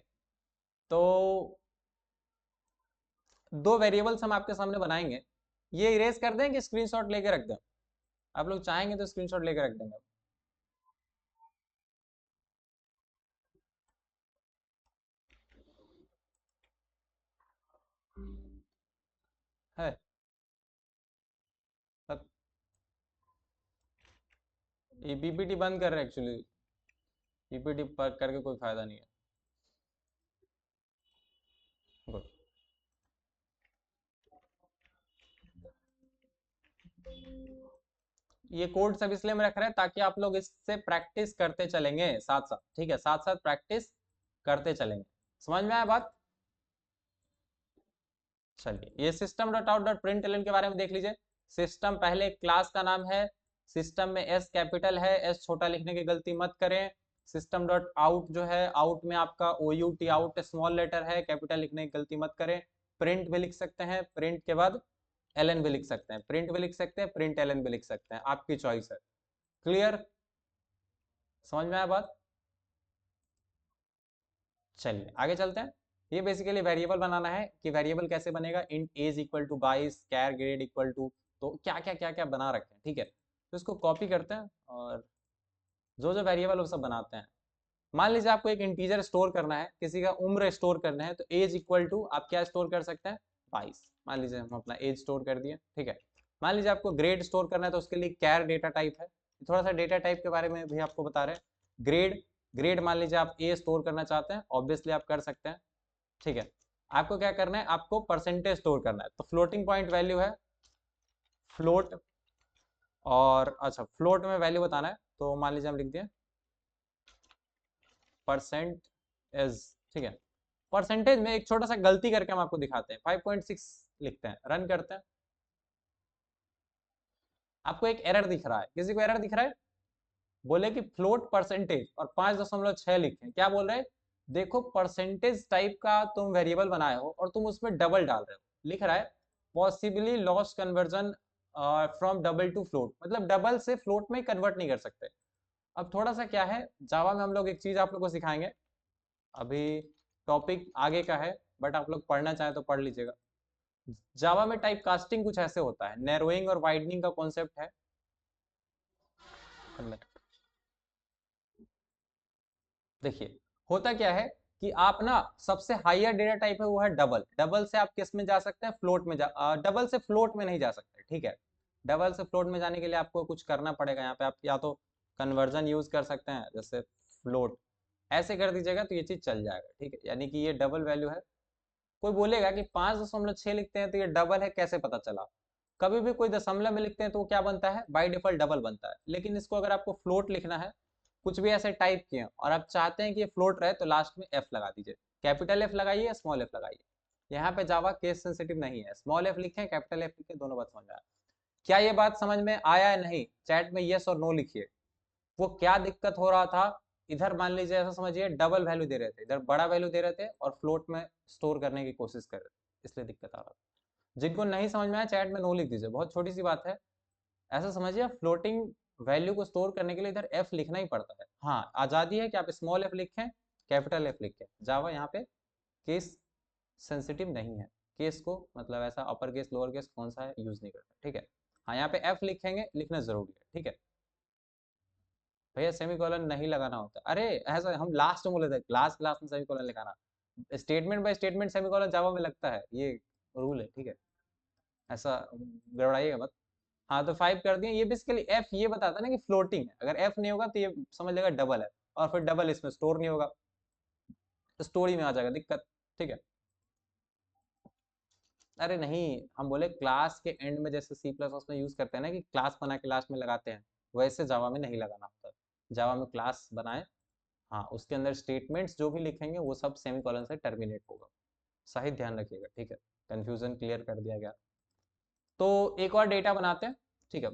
तो दो वेरिएबल्स हम आपके सामने बनाएंगे। ये इरेज कर दें कि स्क्रीनशॉट लेके रख दें? आप लोग चाहेंगे तो स्क्रीनशॉट लेके रख देंगे। है तब ये पीपीटी बंद कर रहे हैं एक्चुअली, पीपीटी पर करके कोई फायदा नहीं है। गुड। ये कोड सब इसलिए हम रख रहे हैं ताकि आप लोग इससे प्रैक्टिस करते चलेंगे साथ साथ, ठीक है, साथ साथ प्रैक्टिस करते चलेंगे। समझ में आया बात? चलिए, ये system dot out dot println के बारे में देख लीजिए। सिस्टम पहले क्लास का नाम है, सिस्टम में एस कैपिटल है, एस छोटा लिखने की गलती मत करें। सिस्टम डॉट आउट जो है, आउट में आपका O U T out small letter है, कैपिटल लिखने की गलती मत करें। प्रिंट भी लिख सकते हैं, प्रिंट के बाद एलन भी लिख सकते हैं, प्रिंट भी लिख सकते हैं, प्रिंट एलन भी लिख सकते हैं, आपकी चॉइस है। क्लियर? समझ में आया बात? चलिए आगे चलते हैं। ये बेसिकली वेरिएबल बनाना है कि वेरिएबल कैसे बनेगा, int age equal to 22, char grade equal to, तो क्या क्या बना रखे हैं, ठीक है। तो इसको कॉपी करते हैं और जो जो वेरिएबल वो सब बनाते हैं। मान लीजिए आपको एक इंटीजर स्टोर करना है, किसी का उम्र स्टोर करना है, तो एज इक्वल टू आप क्या स्टोर कर सकते हैं, 22। मान लीजिए हम अपना एज स्टोर कर दिए, ठीक है। मान लीजिए आपको ग्रेड स्टोर करना है, तो उसके लिए कैर डेटा टाइप है। थोड़ा सा डेटा टाइप के बारे में भी आपको बता रहे हैं। ग्रेड, ग्रेड मान लीजिए आप ए स्टोर करना चाहते हैं, ऑब्वियसली आप कर सकते हैं, ठीक है। आपको क्या करना है, आपको परसेंटेज स्टोर करना है, तो फ्लोटिंग पॉइंट वैल्यू है फ्लोट, और अच्छा फ्लोट में वैल्यू बताना है, तो मान लीजिए हम लिख दिए परसेंट एज, ठीक है। परसेंटेज में एक छोटा सा गलती करके हम आपको दिखाते हैं, 5.6 लिखते हैं, रन करते हैं। आपको एक एरर दिख रहा है, किसी को एरर दिख रहा है, बोले कि फ्लोट परसेंटेज और 5.6 लिखे, क्या बोल रहे हैं, देखो परसेंटेज टाइप का तुम वेरिएबल बनाए हो और तुम उसमें डबल डाल रहे हो, लिख रहा है possibly lost conversion from double two float, मतलब डबल से फ्लोट में कन्वर्ट नहीं कर सकते। अब थोड़ा सा क्या है, जावा में हम लोग एक चीज आप लोग को सिखाएंगे, अभी टॉपिक आगे का है, बट आप लोग पढ़ना चाहें तो पढ़ लीजिएगा। जावा में टाइप कास्टिंग कुछ ऐसे होता है, नैरोइंग और वाइडनिंग का कॉन्सेप्ट है। देखिए होता क्या है कि आप ना, सबसे हाईयर डेटा टाइप है वो है डबल, डबल से आप किस में जा सकते हैं, फ्लोट में डबल से फ्लोट में नहीं जा सकते, ठीक है। डबल से फ्लोट में जाने के लिए आपको कुछ करना पड़ेगा, यहाँ पे आप या तो कन्वर्जन यूज कर सकते हैं, जैसे फ्लोट ऐसे कर दीजिएगा तो ये चीज चल जाएगा, ठीक है। यानी कि ये डबल वैल्यू है। कोई बोलेगा कि 5.6 लिखते हैं तो ये डबल है, कैसे पता चला? कभी भी कोई दशमलव में लिखते हैं तो वो क्या बनता है, बाय डिफॉल्ट डबल बनता है। लेकिन इसको अगर आपको फ्लोट लिखना है, कुछ भी ऐसे टाइप किए और आप चाहते हैं कि ये फ्लोट रहे, तो लास्ट में एफ लगा दीजिए, कैपिटल एफ लगाइए, स्मॉल एफ लगाइए। यहाँ पे जावा केस सेंसिटिव नहीं है, स्मॉल एफ लिखें कैपिटल एफ लिखें, दोनों बात समझ में आया। क्या ये बात समझ में आया है? नहीं, चैट में यस और नो लिखिए। वो क्या दिक्कत हो रहा था, इधर मान लीजिए ऐसा समझिए डबल वैल्यू दे रहे थे, इधर बड़ा वैल्यू दे रहे थे और फ्लोट में स्टोर करने की कोशिश कर रहे थे, इसलिए दिक्कत आ रहा था। जिनको नहीं समझ में आया चैट में नो लिख दीजिए, बहुत छोटी सी बात है। ऐसा समझिए फ्लोटिंग वैल्यू को स्टोर करने के लिए इधर एफ लिखना ही पड़ता है। हाँ, आजादी है कि आप स्मॉल एफ लिखें, कैपिटल एफ लिखें, जावा यहाँ पे केस सेंसिटिव नहीं है। केस को, मतलब ऐसा अपर केस लोअर केस कौन सा है यूज नहीं करते, ठीक है। हाँ यहाँ पे एफ लिखेंगे, लिखना जरूरी है, ठीक है। भैया सेमीकोलन नहीं लगाना होता, अरे ऐसा हम लास्ट में बोले थे, लास्ट क्लास में सेमीकोलन लगाना, स्टेटमेंट बाय स्टेटमेंट सेमीकोलन जावा में लगता है, ये रूल है, ठीक है। ऐसा गड़बड़ाइएगा मत। हाँ तो 5 कर दिए, ये बेसिकली एफ ये बताता है ना कि फ्लोटिंग है, अगर एफ नहीं होगा तो ये समझ लेगा डबल है, और फिर डबल इसमें स्टोर नहीं होगा, स्टोरी में आ जाएगा दिक्कत, ठीक है। अरे नहीं, हम बोले क्लास के एंड में जैसे सी प्लस प्लस में यूज करते हैं ना कि क्लास बना के लास्ट में लगाते हैं, वैसे जावा में नहीं लगाना होता। जावा में क्लास बनाए, हाँ उसके अंदर स्टेटमेंट्स जो भी लिखेंगे वो सब सेमीकोलन से टर्मिनेट होगा, सही ध्यान रखिएगा, ठीक है। कंफ्यूजन क्लियर कर दिया गया। तो एक और डेटा बनाते हैं, ठीक है।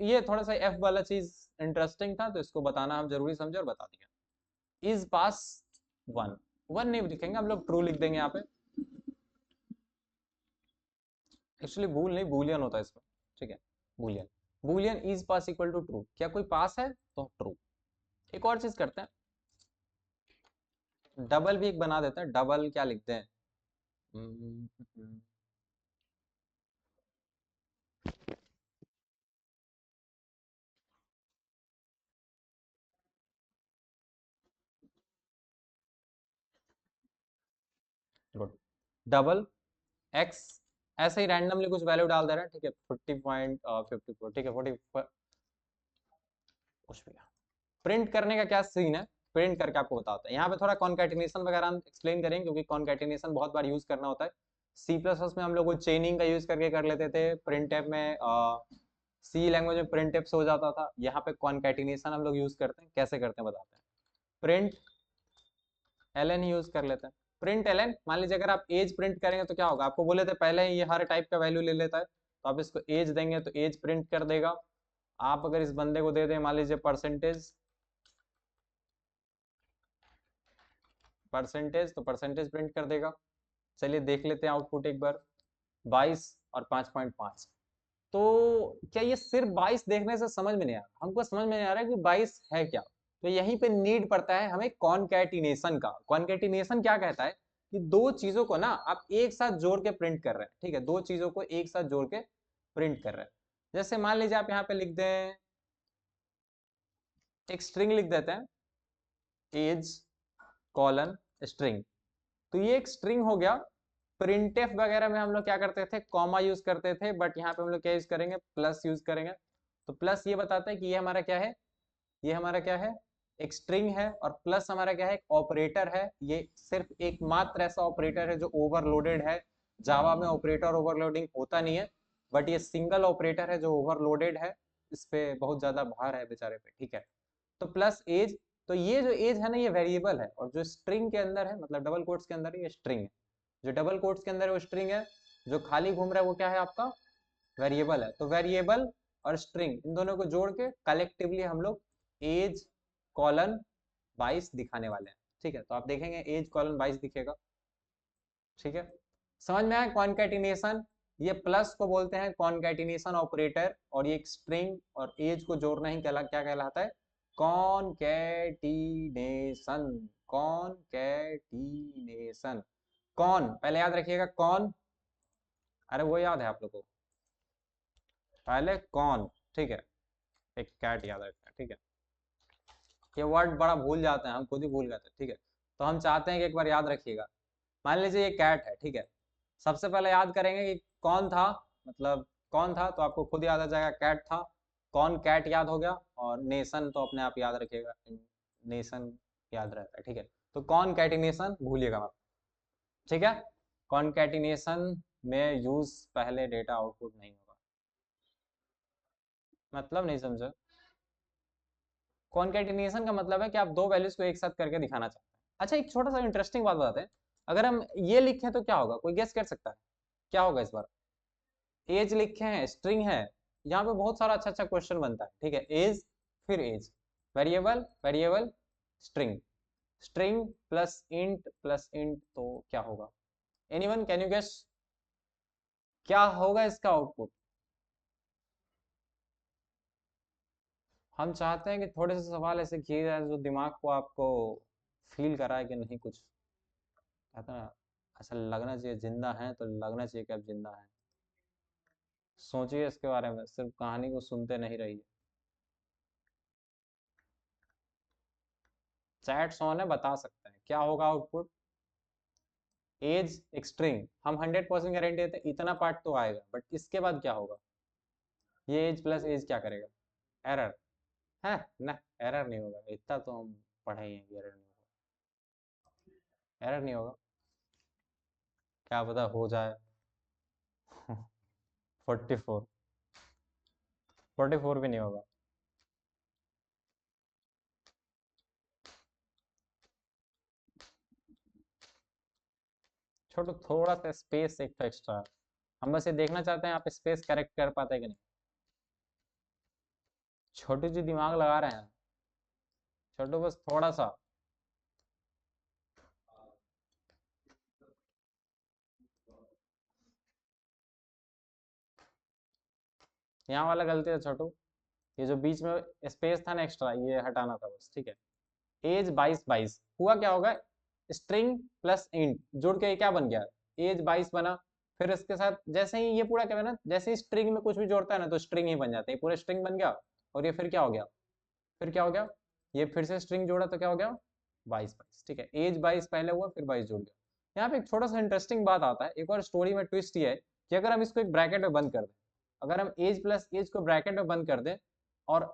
ये थोड़ा सा एफ वाला चीज इंटरेस्टिंग था तो इसको बताना हम जरूरी समझे और बता दिया। इज पास वन, वन नहीं लिखेंगे हम लोग, ट्रू लिख देंगे यहाँ पे। एक्चुअली बूल नहीं, बूलियन होता है इसमें, ठीक है। Boolean, boolean is pass equal to true, क्या कोई पास है तो ट्रू। एक और चीज करते हैं, डबल भी एक बना देते हैं, डबल क्या लिखते हैं, गुड, डबल एक्स, ऐसे ही रैंडमली कुछ वैल्यू डाल दे रहे हैं, ठीक है। 40.54, ठीक है, 40 कुछ भी। प्रिंट करने का क्या सीन है, प्रिंट करके आपको बताता है। यहाँ पे थोड़ा कॉन्कैटिनेशन वगैरह हम एक्सप्लेन करेंगे, क्योंकि कॉन्कैटिनेशन बहुत बार यूज करना होता है। सी प्लस प्लस में हम लोग चेनिंग का यूज करके कर लेते थे, प्रिंट टैब में सी लैंग्वेज में प्रिंट टैब से हो जाता था, यहाँ पे कॉन्कैटिनेशन हम लोग यूज करते हैं, कैसे करते हैं बताते हैं। प्रिंट एलन यूज कर लेते हैं, प्रिंट एलन, मान लीजिए अगर आप एज प्रिंट करेंगे तो क्या होगा, आपको बोले थे पहले ही ये हर टाइप का वैल्यू ले लेता है, तो आप इसको एज देंगे तो एज प्रिंट कर देगा। आप अगर इस बंदे को दे दें मान लीजिए परसेंटेज, परसेंटेज तो परसेंटेज प्रिंट कर देगा। चलिए देख लेते हैं आउटपुट एक बार, 22 और 5.5। तो क्या ये सिर्फ 22 देखने से समझ में नहीं आ रहा, हमको समझ में नहीं आ रहा कि 22 है क्या, तो यहीं पे नीड पड़ता है हमें कॉन्कैटिनेशन का। कॉन्कैटिनेशन क्या कहता है कि दो चीजों को ना आप एक साथ जोड़ के प्रिंट कर रहे हैं, ठीक है, दो चीजों को एक साथ जोड़ के प्रिंट कर रहे हैं। जैसे मान लीजिए आप यहाँ पे लिख दें, एक स्ट्रिंग लिख देते हैं, एज कॉलन स्ट्रिंग, तो ये एक स्ट्रिंग हो गया। प्रिंटफ वगैरह में हम लोग क्या करते थे, कॉमा यूज करते थे, बट यहाँ पे हम लोग क्या यूज करेंगे, प्लस यूज करेंगे। तो प्लस ये बताता है कि ये हमारा क्या है, ये हमारा क्या है, एक स्ट्रिंग है, और प्लस हमारा क्या है, एक ऑपरेटर है। ये सिर्फ एकमात्र ऐसा ऑपरेटर है जो ओवरलोडेड है, जावा में ऑपरेटर ओवरलोडिंग होता नहीं है, बट ये सिंगल ऑपरेटर है जो ओवरलोडेड है, इस पे बहुत ज्यादा भार है बेचारे पे, ठीक है। तो प्लस एज, तो ये जो एज है ना ये वेरिएबल है, और जो स्ट्रिंग के अंदर है, मतलब डबल कोट्स के अंदर ये स्ट्रिंग है, जो डबल कोट्स के अंदर है वो स्ट्रिंग है, जो खाली घूम रहा है वो क्या है आपका, वेरिएबल है। तो वेरिएबल और स्ट्रिंग इन दोनों को जोड़ के कलेक्टिवली हम लोग एज कॉलन 22 दिखाने वाले हैं, ठीक है। तो आप देखेंगे एज कॉलन 22 दिखेगा, ठीक है। समझ में आया कॉन्कैटिनेशन, ये प्लस को बोलते हैं कॉन्कैटिनेशन ऑपरेटर, और ये एक स्ट्रिंग और एज को जोड़ना ही क्या कहलाता है, कॉन्कैटिनेशन, कॉन्कैटिनेशन। कौन पहले याद रखिएगा, कौन, अरे वो याद है आप लोगों को, पहले कौन, ठीक है, एक कैट याद रखना, ठीक है। ये वर्ड बड़ा भूल जाते हैं, हम खुद ही भूल गए थे, ठीक है। तो हम चाहते हैं कि एक बार याद रखिएगा। मान लीजिए ये कैट है, ठीक है, सबसे पहले याद करेंगे कि कौन था, मतलब कौन था, तो आपको खुद याद आ जाएगा कैट था, कौन कैट याद हो गया, और नेशन तो अपने आप याद रखिएगा, नेशन याद रहता है, ठीक है। तो कौन कैटिनेशन भूलिएगा मत, ठीक है। कॉन्कैटिनेशन में यूज पहले डेटा आउटपुट नहीं होगा, मतलब नहीं समझे। कॉन्कैटिनेशन का मतलब है कि आप दो वैल्यूज को एक साथ करके दिखाना चाहते हैं। अच्छा एक छोटा सा इंटरेस्टिंग बात बताते हैं, अगर हम ये लिखें तो क्या होगा, कोई गेस कर सकता है क्या होगा इस बार। एज लिखे हैं, स्ट्रिंग है, यहाँ पे बहुत सारा अच्छा अच्छा क्वेश्चन बनता है, ठीक है। एज, फिर age, variable, variable, string, string plus int तो क्या होगा, एनीवन कैन यू गेस, क्या होगा इसका आउटपुट। हम चाहते हैं कि थोड़े से सवाल ऐसे किए जाए जो दिमाग को आपको फील कराए कि नहीं कुछ, कहता है ऐसा लगना चाहिए जिंदा है, तो लगना चाहिए कि अब जिंदा है। सोचिए इसके बारे में, सिर्फ कहानी को सुनते नहीं रहिए। चैट सोन है, बता सकते हैं क्या होगा आउटपुट। एज एक्सट्रीम, हम 100% गारंटी देते हैं इतना पार्ट तो आएगा, बट इसके बाद क्या होगा। ये एज प्लस एज क्या करेगा। एरर है ना। एरर नहीं होगा, इतना तो हम पढ़े ही हैं कि एरर नहीं होगा। एरर नहीं होगा, क्या पता हो जाए। 44, 44 भी नहीं होगा। छोटू थोड़ा सा स्पेस एक तो एक्स्ट्रा, हम बस ये देखना चाहते हैं आप स्पेस करेक्ट कर पाते हैं कि नहीं। छोटू जी दिमाग लगा रहे हैं। छोटू बस थोड़ा सा। यहाँ वाला गलती है छोटू, ये जो बीच में स्पेस था ना एक्स्ट्रा, ये हटाना था बस, ठीक है। एज 22 22 हुआ क्या होगा। स्ट्रिंग प्लस इंट जोड़ के ये क्या बन गया। एज 22 बना। फिर इसके साथ जैसे ही ये पूरा क्या बना, जैसे ही स्ट्रिंग में कुछ भी जोड़ता है ना तो स्ट्रिंग ही बन जाता है, ये पूरा स्ट्रिंग बन गया। और ये फिर क्या हो गया। फिर क्या हो गया। ये फिर से स्ट्रिंग जोड़ा तो क्या हो गया। 22 22, ठीक है। एज 22 पहले हुआ, फिर 22 जोड़ गया। यहाँ पे एक छोटा सा इंटरेस्टिंग बात आता है, एक और स्टोरी में ट्विस्ट ये है कि अगर हम इसको एक ब्रैकेट में बंद कर दें, अगर हम एज प्लस एज को ब्रैकेट में बंद कर दें और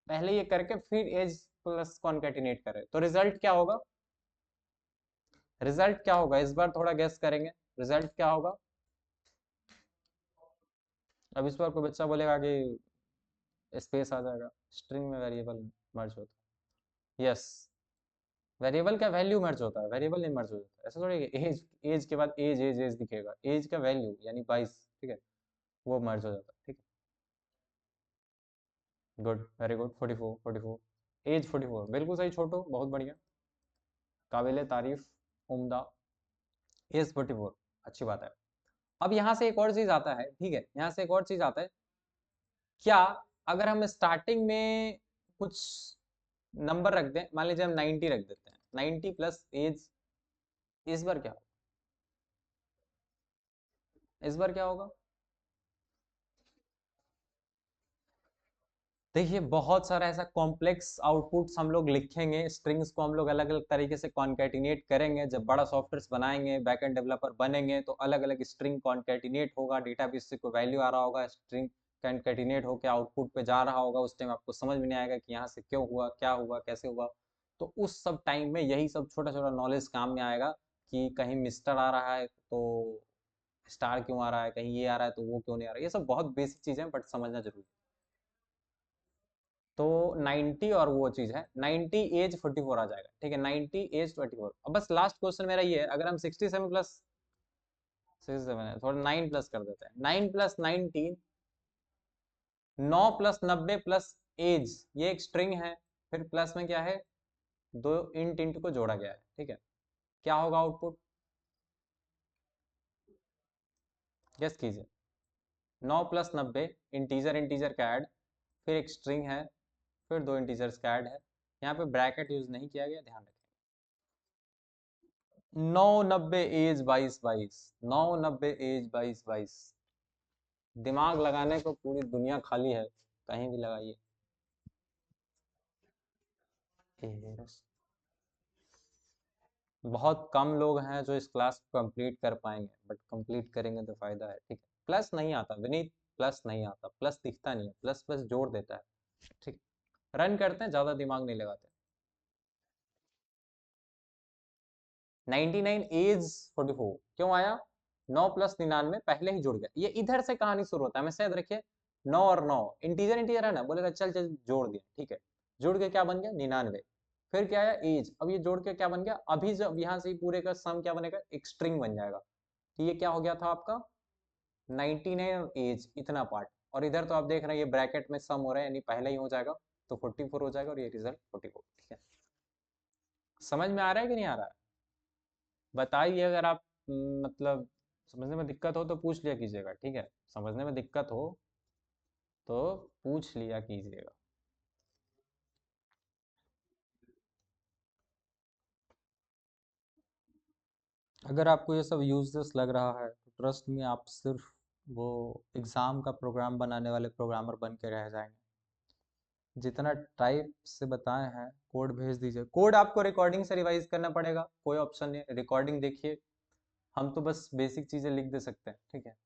पहले ये करके फिर एज प्लस कॉन्केटिनेट करें, तो रिजल्ट क्या होगा। रिजल्ट क्या होगा इस बार थोड़ा गेस करेंगे। रिजल्ट क्या होगा। अब इस बार कोई बच्चा बोलेगा कि स्पेस आ जाएगा, स्ट्रिंग में वेरिएबल मर्ज होता है। यस, वेरिएबल का वैल्यू मर्ज होता है, वेरिएबल नहीं मर्ज होता, ऐसा थोड़ी एज एज के बाद एज एज एज दिखेगा, एज का वैल्यू यानी 22, ठीक है, वो मर्ज हो जाता है, ठीक है। Good, very good. 44 44 एज 44 बिल्कुल सही छोटू, बहुत बढ़िया, काबिले तारीफ, उम्दा। एज 44, अच्छी बात है। अब यहाँ से एक और चीज आता है, ठीक है, यहाँ से एक और चीज आता है। क्या अगर हम स्टार्टिंग में कुछ नंबर रख दें, मान लीजिए हम 90 रख देते हैं, 90 प्लस एज, इस बार क्या होगा। इस बार क्या होगा। देखिए बहुत सारा ऐसा कॉम्प्लेक्स आउटपुट्स हम लोग लिखेंगे, स्ट्रिंग्स को हम लोग अलग अलग तरीके से कॉन्कैटिनेट करेंगे, जब बड़ा सॉफ्टवेयर बनाएंगे, बैकएंड डेवलपर बनेंगे, तो अलग अलग स्ट्रिंग कॉन्कैटिनेट होगा, डेटाबेस से कोई वैल्यू आ रहा होगा, स्ट्रिंग कॉन्कैटिनेट होकर आउटपुट पे जा रहा होगा, उस टाइम आपको समझ में नहीं आएगा कि यहाँ से क्यों हुआ, क्या हुआ, कैसे हुआ। तो उस सब टाइम में यही सब छोटा छोटा नॉलेज काम में आएगा, कि कहीं मिस्टर आ रहा है तो स्टार क्यों आ रहा है, कहीं ये आ रहा है तो वो क्यों नहीं आ रहा है, ये सब बहुत बेसिक चीजें हैं, बट समझना जरूरी है। तो 90 और वो चीज है 90 एज 44 आ जाएगा, ठीक है, 90 एज 24। अब बस लास्ट क्वेश्चन मेरा ये है, अगर हम 67 प्लस 67 है, थोड़ा 9 प्लस कर देते हैं, 9 प्लस 19, 9 प्लस 90 प्लस एज, ये एक स्ट्रिंग है, फिर प्लस में क्या है, दो इंट इंट को जोड़ा गया है, ठीक है। क्या होगा आउटपुट, गेस कीजिए। 9 प्लस 90, इंटीजर इंटीजर का ऐड, फिर एक स्ट्रिंग है, फिर दो इंटीजर्स का ऐड है, यहाँ पे ब्रैकेट यूज नहीं किया गया, ध्यान रखें। 9 90 एज 22 22, 9 90 एज 22 22। दिमाग लगाने को पूरी दुनिया खाली है, कहीं भी लगाइए। बहुत कम लोग हैं जो इस क्लास को कंप्लीट कर पाएंगे, बट कंप्लीट करेंगे तो फायदा है, ठीक है। प्लस नहीं आता विनीत, प्लस नहीं आता, प्लस दिखता नहीं है, प्लस बस जोड़ देता है, ठीक। रन करते हैं, ज्यादा दिमाग नहीं लगाते। 99 एज 44 क्यों आया। 9 प्लस 99 पहले ही जुड़ गया, ये इधर से कहानी शुरू होता है, हमेशा याद रखिए। 9 और 9 इंटीजर इंटीजर है ना, बोलेगा चल चल जोड़ दिया, ठीक है। जुड़ के क्या बन गया 99। फिर क्या आया एज, अब ये जोड़ के क्या बन गया, अभी जब यहाँ से पूरे का सम क्या बनेगा, एक स्ट्रिंग बन जाएगा। तो ये क्या हो गया था आपका 99 और एज, इतना पार्ट। और इधर तो आप देख रहे हैं ये ब्रैकेट में सम हो रहा है, यानी पहले ही हो जाएगा, तो 44 हो जाएगा, और ये रिजल्ट 44, ठीक है। समझ में आ रहा है कि नहीं आ रहा है। बताइए अगर आप मतलब समझने में दिक्कत हो तो पूछ लिया कीजिएगा, ठीक है, समझने में दिक्कत हो तो पूछ लिया कीजिएगा। अगर आपको ये सब यूजलेस लग रहा है तो ट्रस्ट में आप सिर्फ वो एग्ज़ाम का प्रोग्राम बनाने वाले प्रोग्रामर बन के रह जाएंगे। जितना टाइप से बताए हैं कोड भेज दीजिए। कोड आपको रिकॉर्डिंग से रिवाइज करना पड़ेगा, कोई ऑप्शन नहीं, रिकॉर्डिंग देखिए। हम तो बस बेसिक चीज़ें लिख दे सकते हैं, ठीक है।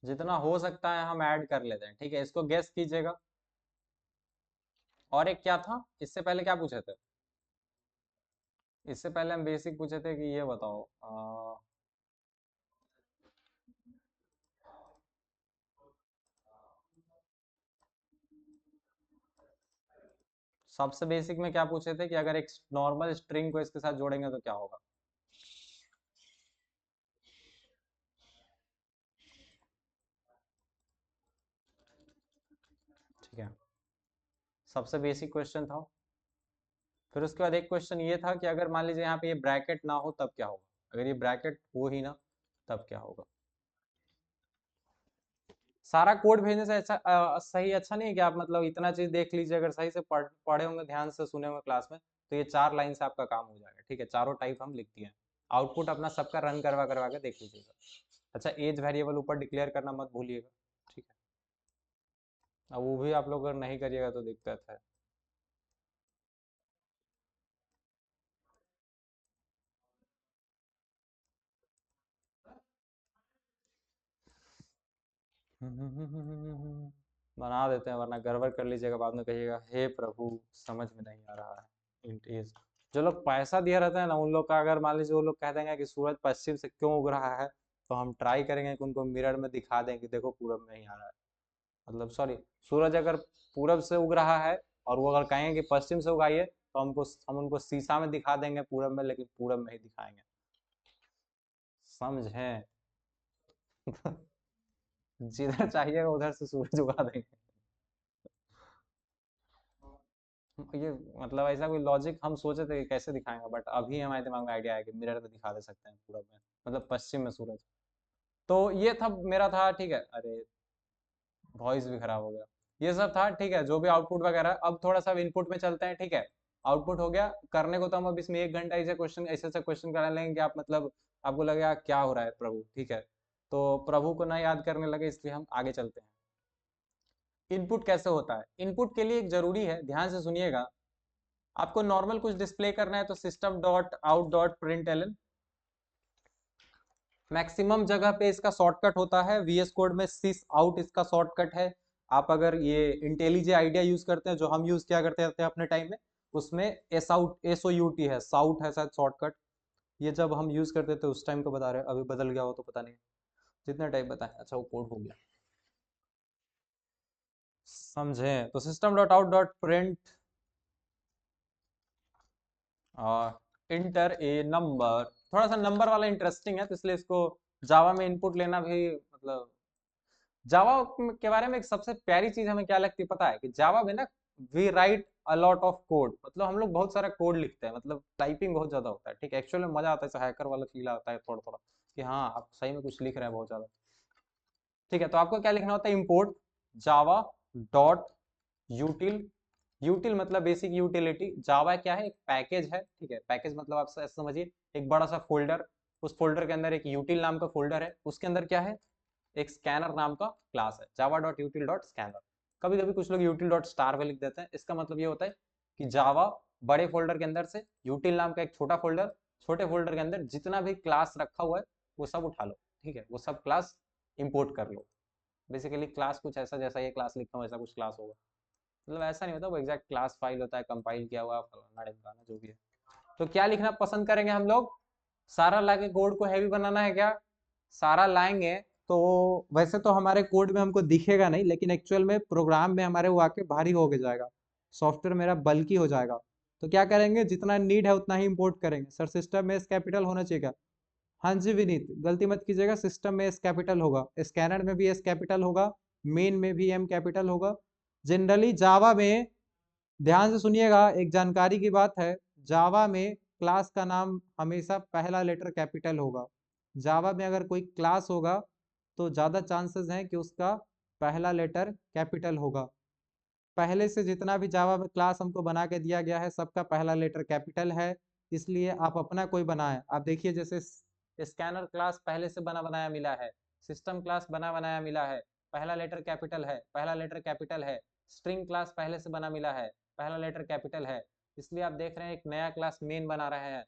जितना हो सकता है हम ऐड कर लेते हैं, ठीक है। इसको गेस कीजिएगा। और एक क्या था इससे पहले, क्या पूछे थे? इससे पहले हम बेसिक पूछे थे कि ये बताओ सबसे बेसिक में क्या पूछे थे कि अगर एक नॉर्मल स्ट्रिंग को इसके साथ जोड़ेंगे तो क्या होगा। ठीक है, सबसे बेसिक क्वेश्चन था। फिर उसके बाद एक क्वेश्चन ये था कि अगर मान लीजिए यहाँ पे ये ब्रैकेट ना हो तब क्या होगा, अगर ये ब्रैकेट हो ही ना तब क्या होगा। सारा कोड भेजने से अच्छा सही अच्छा नहीं है कि आप मतलब इतना चीज देख लीजिए। अगर सही से पढ़े होंगे, ध्यान से सुने होंगे क्लास में, तो ये 4 लाइन से आपका काम हो जाएगा, ठीक है। चारों टाइप हम लिख दिए हैं। आउटपुट अपना सबका रन करवा करवा के देख लीजिएगा। अच्छा, एज वेरिएबल ऊपर डिक्लेयर करना मत भूलिएगा, ठीक है। अब वो भी आप लोग अगर नहीं करिएगा तो दिक्कत है। बना देते हैं, वरना गड़बड़ कर लीजिएगा, बाद में कहिएगा हे प्रभु समझ में नहीं आ रहा है। इंट इज, जो लोग पैसा दिया रहता है ना, उन लोग का अगर मान लीजिए वो लोग कह देंगे कि सूरज पश्चिम से क्यों उग रहा है, तो हम ट्राई करेंगे कि उनको मिरर में दिखा दें कि देखो पूरब में ही आ रहा है। मतलब सॉरी, सूरज अगर पूरब से उग रहा है और वो अगर कहेंगे कि पश्चिम से उगाइए, तो हम उनको शीशा में दिखा देंगे पूरब में, लेकिन पूरब में ही दिखाएंगे। समझें? जिधर चाहिएगा उधर से सूरज उगा देंगे। ये मतलब ऐसा कोई लॉजिक हम सोचे थे कि कैसे दिखाएंगे, बट अभी हमारे दिमाग में आइडिया आया कि मिरर में दिखा दे सकते हैं पूरब में, मतलब पश्चिम में सूरज। तो ये था मेरा था, ठीक है। अरे वॉइस भी खराब हो गया। ये सब था, ठीक है, जो भी आउटपुट वगैरह। अब थोड़ा सा इनपुट में चलते हैं, ठीक है। आउटपुट हो गया करने को, तो हम अब इसमें 1 घंटा ऐसे क्वेश्चन ऐसे क्वेश्चन करा लेंगे कि आप मतलब आपको लगेगा क्या हो रहा है प्रभु, ठीक है। तो प्रभु को ना याद करने लगे, इसलिए हम आगे चलते हैं। इनपुट कैसे होता है, इनपुट के लिए एक जरूरी है, ध्यान से सुनिएगा। आपको नॉर्मल कुछ डिस्प्ले करना है तो system dot out dot print L N, maximum जगह पे इसका शॉर्टकट होता है। वीएस कोड में सिस आउट इसका शॉर्टकट है। आप अगर ये इंटेलिजे आइडिया यूज करते हैं, जो हम यूज किया करते थे अपने टाइम में, उसमें S out S O U T है, साउट है शायद शॉर्टकट। ये जब हम यूज करते थे उस टाइम को बता रहे हैं, अभी बदल गया हो तो पता नहीं। जितना टाइप बताएं, अच्छा वो कोड हो गया। समझे? तो system dot out dot print enter A number, थोड़ा सा नंबर वाला इंटरेस्टिंग है, तो इसलिए इसको जावा में इनपुट लेना भी मतलब। जावा के बारे में एक सबसे प्यारी चीज हमें क्या लगती है पता है, कि जावा में ना we write a lot of code, मतलब हम लोग बहुत सारा कोड लिखते हैं, मतलब टाइपिंग बहुत ज्यादा होता है, ठीक है। एक्चुअली में मजा आता है, हैकर वाला फील आता है थोड़ा थोड़ा, कि हाँ आप सही में कुछ लिख रहे हैं बहुत ज्यादा। ठीक है, तो आपको क्या लिखना होता है, इम्पोर्ट जावा डॉट यूटिल। यूटिल मतलब बेसिक यूटिलिटी। जावा क्या है, एक पैकेज है, ठीक है। पैकेज मतलब आप ऐसे समझिए एक बड़ा सा फोल्डर, उस फोल्डर के अंदर एक यूटिल नाम का फोल्डर है, उसके अंदर क्या है, एक स्कैनर नाम का क्लास है, जावा डॉट यूटिल डॉट स्कैनर। कभी कभी कुछ लोग यूटिल डॉट स्टार भी लिख देते हैं। इसका मतलब ये होता है कि जावा बड़े फोल्डर के अंदर से यूटिल नाम का एक छोटा फोल्डर, छोटे फोल्डर के अंदर जितना भी क्लास रखा हुआ है वो सब उठा लो, ठीक है। वो सब क्लास इंपोर्ट कर लो। बेसिकली क्लास कुछ ऐसा, जैसा ये क्लास लिखा हूँ ऐसा कुछ क्लास होगा, मतलब ऐसा नहीं होता, वो एग्जैक्ट क्लास फाइल होता है, कंपाइल किया हुआ फलाना ढिमकाना जो भी है। तो क्या लिखना पसंद करेंगे हम लोग, सारा लाके कोड को हैवी बनाना है क्या? सारा लाएंगे तो वैसे तो हमारे कोड में हमको दिखेगा नहीं, लेकिन एक्चुअल में प्रोग्राम में हमारे वो आके भारी हो के जाएगा, सॉफ्टवेयर मेरा बल्कि हो जाएगा। तो क्या करेंगे, जितना नीड है उतना ही इंपोर्ट करेंगे। सर सिस्टम में एस कैपिटल होना चाहिए क्या? हाँ जी विनीत, गलती मत कीजिएगा, सिस्टम में एस कैपिटल होगा, स्कैनर में भी एस कैपिटल होगा, मेन में भी एम कैपिटल होगा। जनरली जावा में, ध्यान से सुनिएगा, एक जानकारी की बात है, जावा में क्लास का नाम हमेशा पहला लेटर कैपिटल होगा। जावा में अगर कोई क्लास होगा तो ज़्यादा चांसेस हैं कि उसका पहला लेटर कैपिटल होगा। पहले से जितना भी जावा में क्लास हमको बना के दिया गया है सबका पहला लेटर कैपिटल है, इसलिए आप अपना कोई बनाएं। आप देखिए जैसे स्कैनर क्लास पहले से बना बनाया मिला है, सिस्टम क्लास बना बनाया मिला है, पहला लेटर कैपिटल है, पहला लेटर कैपिटल है। स्ट्रिंग क्लास पहले से बना मिला है, पहला लेटर कैपिटल है। इसलिए आप देख रहे हैं एक नया क्लास मेन बना रहे हैं,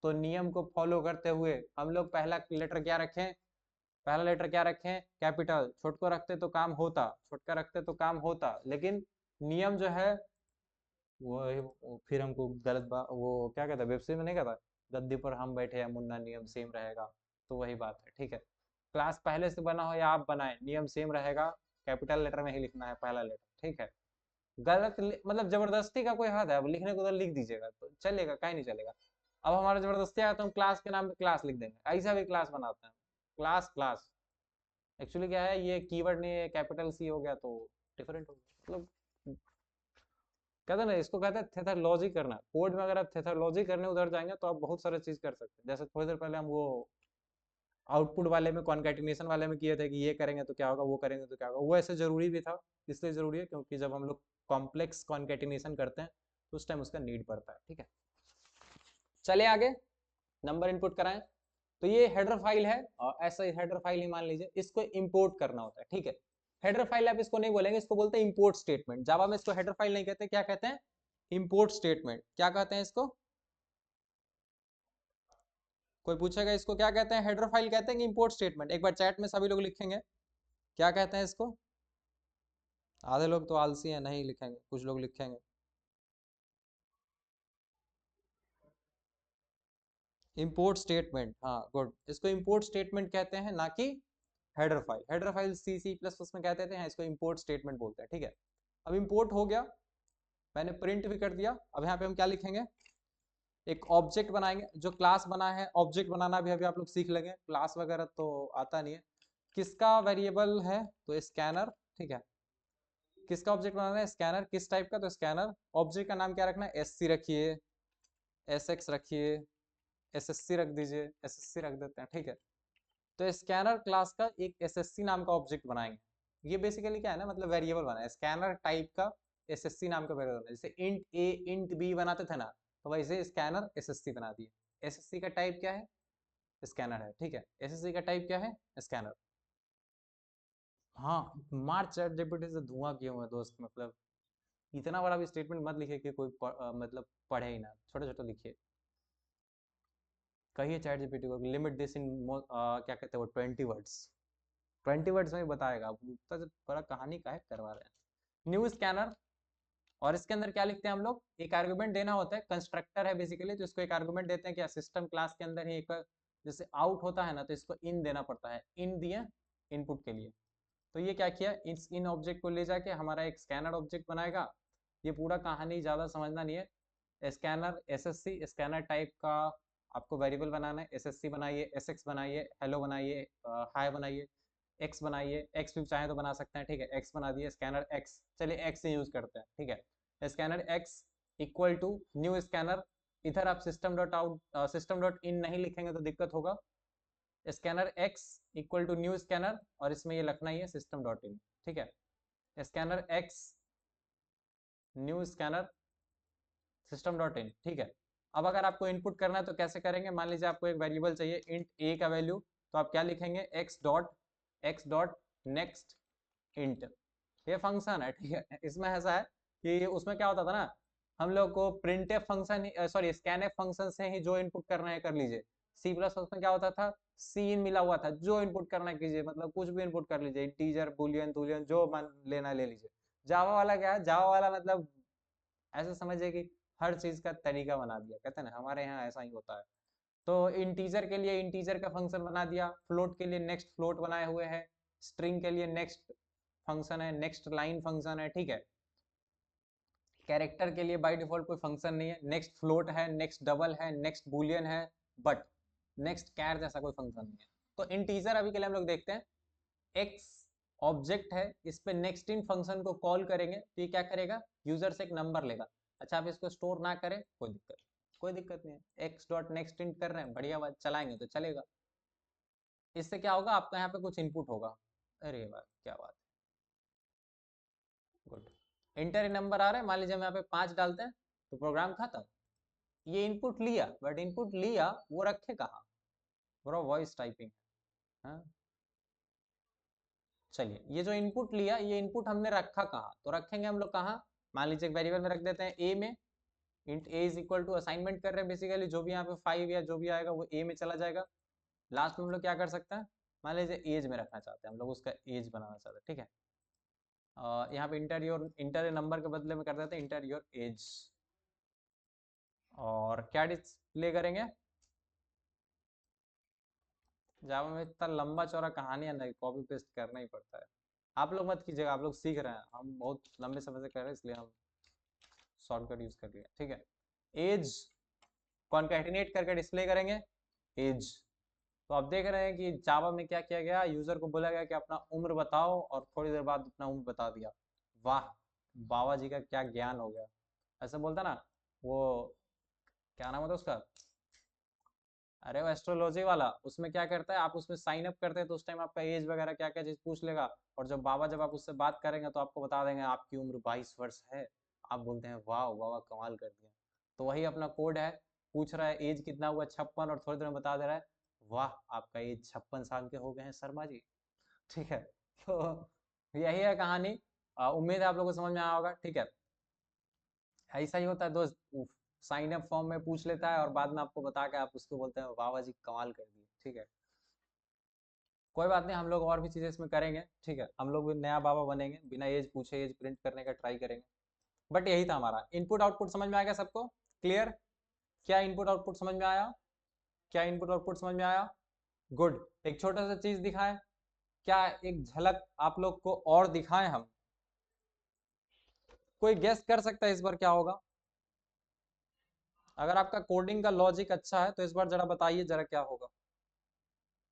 तो नियम को फॉलो करते हुए हम लोग पहला लेटर क्या रखें, पहला लेटर क्या रखें, कैपिटल। छोट को रखते तो काम होता, छोट का रखते तो काम होता, लेकिन नियम जो है फिर हमको गलत बात, वो क्या कहता है वेब सीरीज में नहीं कहता, गद्दी पर हम बैठे या मुन्ना नियम सेम रहेगा। तो वही बात है, ठीक है। क्लास पहले से बना हो या आप बनाए, नियम सेम रहेगा, कैपिटल लेटर में ही लिखना है पहला लेटर, ठीक है। मतलब जबरदस्ती का कोई हाथ है, अब लिखने को तो लिख दीजिएगा तो चलेगा, कहीं नहीं चलेगा। अब हमारा जबरदस्ती आया तो हम क्लास के नाम पे क्लास लिख देंगे, ऐसा भी क्लास बनाते हैं। क्लास क्लास एक्चुअली क्या है, ये कीवर्ड नहीं है, कैपिटल सी हो गया तो डिफरेंट हो गया, मतलब कहते हैं ना, इसको कहते हैं थेथोलॉजी करना। कोड में अगर आप थेथोलॉजी करने उधर जाएंगे तो आप बहुत सारे चीज कर सकते हैं। जैसे थोड़ी देर पहले हम वो आउटपुट वाले में, कॉन्कैटिनेशन वाले में किए थे कि ये करेंगे तो क्या होगा, वो करेंगे तो क्या होगा। वो ऐसे जरूरी भी था, इसलिए जरूरी है क्योंकि जब हम लोग कॉम्प्लेक्स कॉन्कैटिनेशन करते हैं तो उस टाइम उसका नीड पड़ता है, ठीक है। चले आगे, नंबर इनपुट कराएं। तो ये हेडर फाइल है, और ऐसा हेडर फाइल ही मान लीजिए, इसको इंपोर्ट करना होता है, ठीक है। हेडर फाइल आप इसको नहीं बोलेंगे, इसको बोलते हैं इंपोर्ट स्टेटमेंट। जावा में इसको हेडर फाइल नहीं कहते, क्या कहते हैं, इंपोर्ट स्टेटमेंट। क्या कहते हैं इसको, कोई पूछेगा इसको क्या कहते हैं, हेडर फाइल कहते हैं कि इंपोर्ट स्टेटमेंट? एक बार चैट में सभी लोग लिखेंगे क्या कहते हैं इसको। आधे लोग तो आलसी हैं, नहीं लिखेंगे, कुछ लोग लिखेंगे। इंपोर्ट स्टेटमेंट, हाँ गुड, इसको इंपोर्ट स्टेटमेंट कहते हैं, ना कि header file. Header file C C plus plus में कहते थे, हाँ, इसको इंपोर्ट स्टेटमेंट बोलते हैं, ठीक है। अब इंपोर्ट हो गया, मैंने प्रिंट भी कर दिया। अब यहाँ पे हम क्या लिखेंगे, एक ऑब्जेक्ट बनाएंगे। जो क्लास बना है, ऑब्जेक्ट बनाना भी अभी आप लोग सीख लेंगे, क्लास वगैरह तो आता नहीं है। किसका वेरिएबल है, तो स्कैनर, ठीक है। किसका ऑब्जेक्ट बनाना है, स्कैनर। किस टाइप का, तो स्कैनर। ऑब्जेक्ट का नाम क्या रखना है, एस सी रखिए, एस एक्स रखिए, एस एस सी रख दीजिए, एस एस सी रख देते हैं, ठीक है। तो स्कैनर क्लास का एक एसएससी नाम का ऑब्जेक्ट बनाएंगे। ये बेसिकली क्या है ना, मतलब वेरिएबल बना है, स्कैनर टाइप का एसएससी नाम का वेरिएबल है। जैसे इंट ए इंट बी बनाते थे ना, तो वैसे स्कैनर एसएससी बना दिए। एसएससी का टाइप क्या है, स्कैनर है, ठीक है। एसएससी का टाइप क्या है, स्कैनर। हाँ, मार चैट जीपीटी से धुआं किए हुए दोस्त, मतलब इतना बड़ा भी स्टेटमेंट मत लिखिए कि कोई मतलब पढ़े ही ना, छोटे छोटे लिखिए। कहिए चैट जीपीटी को लिमिट दिस इन क्या कहते हैं वो, 20 वर्ड्स। 20 वर्ड्स में ही बताएगा, अब उतना से बड़ा कहानी काहे करवा रहे हैं। न्यू स्कैनर, और इसके अंदर क्या लिखते हैं हम लोग, एक आर्गुमेंट देना होता है, कंस्ट्रक्टर है बेसिकली, तो इसको एक आर्गुमेंट देते हैं। क्या सिस्टम क्लास के अंदर ही एक, जैसे आउट होता है ना, तो इसको इन देना पड़ता है, इन दिए इनपुट के लिए। तो ये क्या किया, इस इन ऑब्जेक्ट को ले जाके हमारा एक स्कैनर ऑब्जेक्ट बनाएगा। ये पूरा कहानी ज्यादा समझना नहीं है। स्कैनर एसएससी, स्कैनर टाइप का आपको वेरिएबल बनाना है। एसएससी बनाइए, एसएक्स बनाइए, हेलो बनाइए, हाय बनाइए, एक्स बनाइए, एक्स भी चाहे तो बना सकते हैं, ठीक है। एक्स बना दिए, स्कैनर एक्स, चलिए एक्स से यूज करते हैं, ठीक है। Scanner X equal to new scanner. इधर आप system dot out, system dot in नहीं लिखेंगे तो दिक्कत होगा। Scanner X equal to new scanner, और इसमें ये लिखना ही है सिस्टम डॉट इन, ठीक है। Scanner x new scanner system dot इन, ठीक है। अब अगर आपको इनपुट करना है तो कैसे करेंगे, मान लीजिए आपको एक वेरिएबल चाहिए इंट ए का वैल्यू, तो आप क्या लिखेंगे, एक्स डॉट नेक्स्ट इंट। ये फंक्शन है, ठीक है। इसमें ऐसा है कि उसमें क्या होता था ना, हम लोग को printf function, sorry scanf function से ही जो इनपुट करना है कर लीजिए। सी प्लस में क्या होता था, सी इन मिला हुआ था, जो इनपुट करना है कीजिए, मतलब कुछ भी इनपुट कर लीजिए, इंटीजर बुलियन तुलियन जो मन लेना ले लीजिए। जावा वाला क्या है, जावा वाला मतलब ऐसे समझिए कि हर चीज का तरीका बना दिया, कहते हैं ना हमारे यहाँ ऐसा ही होता है। तो इंटीजर के लिए इंटीजर का फंक्शन बना दिया, फ्लोट के लिए नेक्स्ट फ्लोट बनाए हुए हैं, स्ट्रिंग के लिए नेक्स्ट फंक्शन है, नेक्स्ट लाइन फंक्शन है, ठीक है। कैरेक्टर के लिए बाय डिफॉल्ट कोई फंक्शन नहीं है, नेक्स्ट फ्लोट है, नेक्स्ट डबल है, नेक्स्ट बुलियन है, बट नेक्स्ट कैर जैसा कोई फंक्शन नहीं है। तो इंटीजर अभी के लिए हम लोग देखते हैं, एक्स ऑब्जेक्ट है, इस पे नेक्स्ट इन फंक्शन को कॉल करेंगे तो ये क्या करेगा, यूजर से एक नंबर लेगा। अच्छा, आप इसको स्टोर ना करें कोई दिक्कत, कोई दिक्कत नहीं है, एक्स डॉट नेक्स्ट इंट कर रहे हैं, बढ़िया बात, चलाएंगे तो चलेगा। इससे क्या होगा, आपका यहाँ पे कुछ इनपुट होगा। अरे वाह क्या बात, गुड। इंटर नंबर आ रहा है, मान लीजिए हम यहाँ पे 5 डालते हैं तो प्रोग्राम खत्म। ये इनपुट लिया, बट इनपुट लिया वो रखे कहाँ, पूरा वॉइस टाइपिंग। हाँ चलिए, ये जो इनपुट लिया, ये इनपुट हमने रखा कहाँ, तो रखेंगे हम लोग कहाँ, मान लीजिए एक वेरिएबल में रख देते हैं ए में। Int a is equal to assignment कर रहे हैं बेसिकली, जो भी यहाँ पे 5 या जो भी आएगा वो ए में चला जाएगा। लास्ट में हम लोग क्या कर सकते हैं, मान लीजिए एज में रखना चाहते हैं हम लोग, उसका एज बनाना चाहते हैं, ठीक है। यहाँ पे इंटर नंबर के बदले में कर देते हैं इंटर योर एज। और क्या डिस्प्ले करेंगे, जावा में इतना लंबा चौड़ा कहानी है ना, कॉपी पेस्ट करना ही पड़ता है। आप लोग मत कीजिएगा, आप लोग सीख रहे हैं, हम बहुत लंबे समय से कर रहे हैं, इसलिए हम शॉर्टकट यूज कर लिया, ठीक है। एज कॉन्कैटिनेट करके डिस्प्ले करेंगे एज। तो आप देख रहे हैं कि जावा में क्या किया गया, यूजर को बोला गया कि अपना उम्र बताओ, और थोड़ी देर बाद अपना उम्र बता दिया। वाह, बाबा जी का क्या ज्ञान हो गया। ऐसे बोलता ना वो, क्या नाम होता है उसका, अरे वो एस्ट्रोलॉजी वाला, उसमें क्या करता है, आप उसमें साइन अप करते हैं तो उस टाइम आपका एज वगैरह क्या क्या चीज पूछ लेगा, और जब आप उससे बात करेंगे तो आपको बता देंगे आपकी उम्र 22 वर्ष है। आप बोलते हैं वाह बाबा कमाल कर दिया। तो वही अपना कोड है, पूछ रहा है एज कितना हुआ 56, और थोड़ी देर में बता दे रहा है वाह आपका एज 56 साल के हो गए हैं शर्मा जी। ठीक है, तो यही है कहानी। उम्मीद है आप लोगों को समझ में आया होगा, ठीक है। ऐसा ही होता है दोस्त, साइन अप फॉर्म में पूछ लेता है और बाद में आपको बता के आप उसको बोलते हैं बाबा जी कमाल कर दिए, ठीक है। कोई बात नहीं, हम लोग और भी चीजें इसमें करेंगे, ठीक है, हम लोग भी नया बाबा बनेंगे, बिना एज पूछे एज प्रिंट करने का ट्राई करेंगे। बट यही था हमारा इनपुट आउटपुट, समझ में आ गया सबको, क्लियर। क्या इनपुट आउटपुट समझ में आया, क्या इनपुट आउटपुट समझ में आया, गुड। एक छोटा सा चीज दिखाएं, क्या एक झलक आप लोग को और दिखाएं हम, कोई गेस कर सकता है इस बार क्या होगा। अगर आपका कोडिंग का लॉजिक अच्छा है तो इस बार जरा बताइए जरा क्या होगा,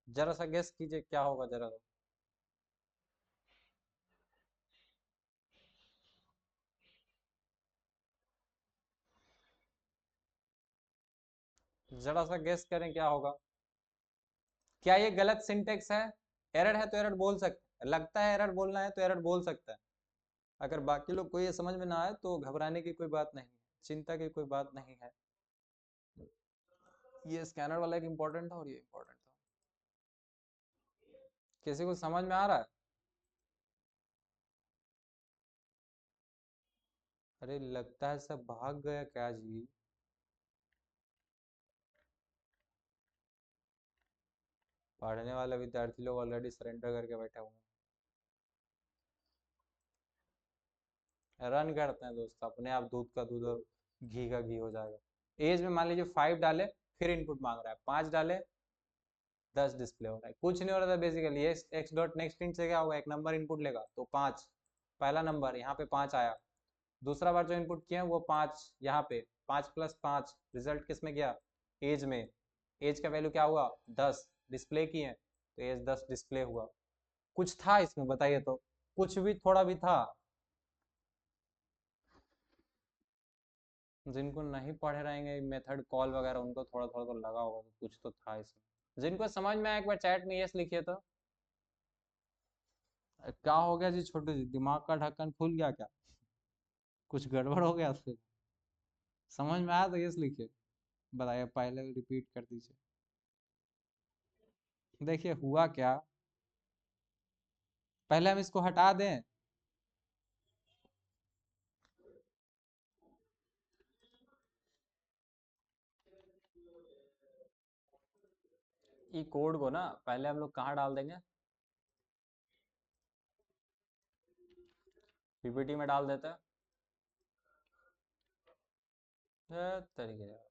जरा सा गेस कीजिए क्या होगा जरा, जरा सा गेस करें क्या होगा। क्या ये गलत सिंटेक्स है, एरर है तो एरर बोल सकते हैं, लगता है एरर बोलना है तो एरर बोल सकता है। अगर बाकी लोग को ये समझ में ना आए तो घबराने की कोई बात नहीं है, चिंता की कोई बात नहीं है। ये स्कैनर वाला एक इम्पोर्टेंट था और ये इम्पोर्टेंट था। किसी को समझ में आ रहा है, अरे लगता है सब भाग गया क्या जी। पढ़ने वाले विद्यार्थी लोग ऑलरेडी सरेंडर करके बैठे हुए हैं, रन करते हैं दोस्त, अपने आप दूध का दूध और घी का घी हो जाएगा। एज में मान लीजिए 5 डाले, फिर इनपुट मांग रहा है, 5 डाले 10 डिस्प्ले हो रहा है, कुछ नहीं हो रहा था basically. X dot next int से क्या होगा, एक नंबर इनपुट लेगा तो 5, पहला नंबर यहाँ पे 5 आया। दूसरा बार जो इनपुट किया वो 5, यहाँ पे 5 प्लस 5, रिजल्ट किस में गया, एज में। एज का वैल्यू क्या हुआ 10, डिस्प्ले किए तो एज 10 डिस्प्ले हुआ। कुछ था इसमें बताइए तो, कुछ भी थोड़ा भी था। जिनको नहीं पढ़े रहेंगे मेथड कॉल वगैरह, उनको थोड़ा थोड़ा तो लगा होगा तो कुछ तो था इसमें। जिनको समझ में आया एक बार चैट में यस लिखिए तो। क्या हो गया जी छोटू जी, दिमाग का ढक्कन खुल गया क्या, कुछ गड़बड़ हो गया फिर। समझ में आया तो यस लिखिए, बताइए पहले रिपीट कर दीजिए। देखिए हुआ क्या, पहले हम इसको हटा दें। ई कोड को ना पहले हम लोग कहाँ डाल देंगे, पीपीटी में डाल देते हैं। तरीके से।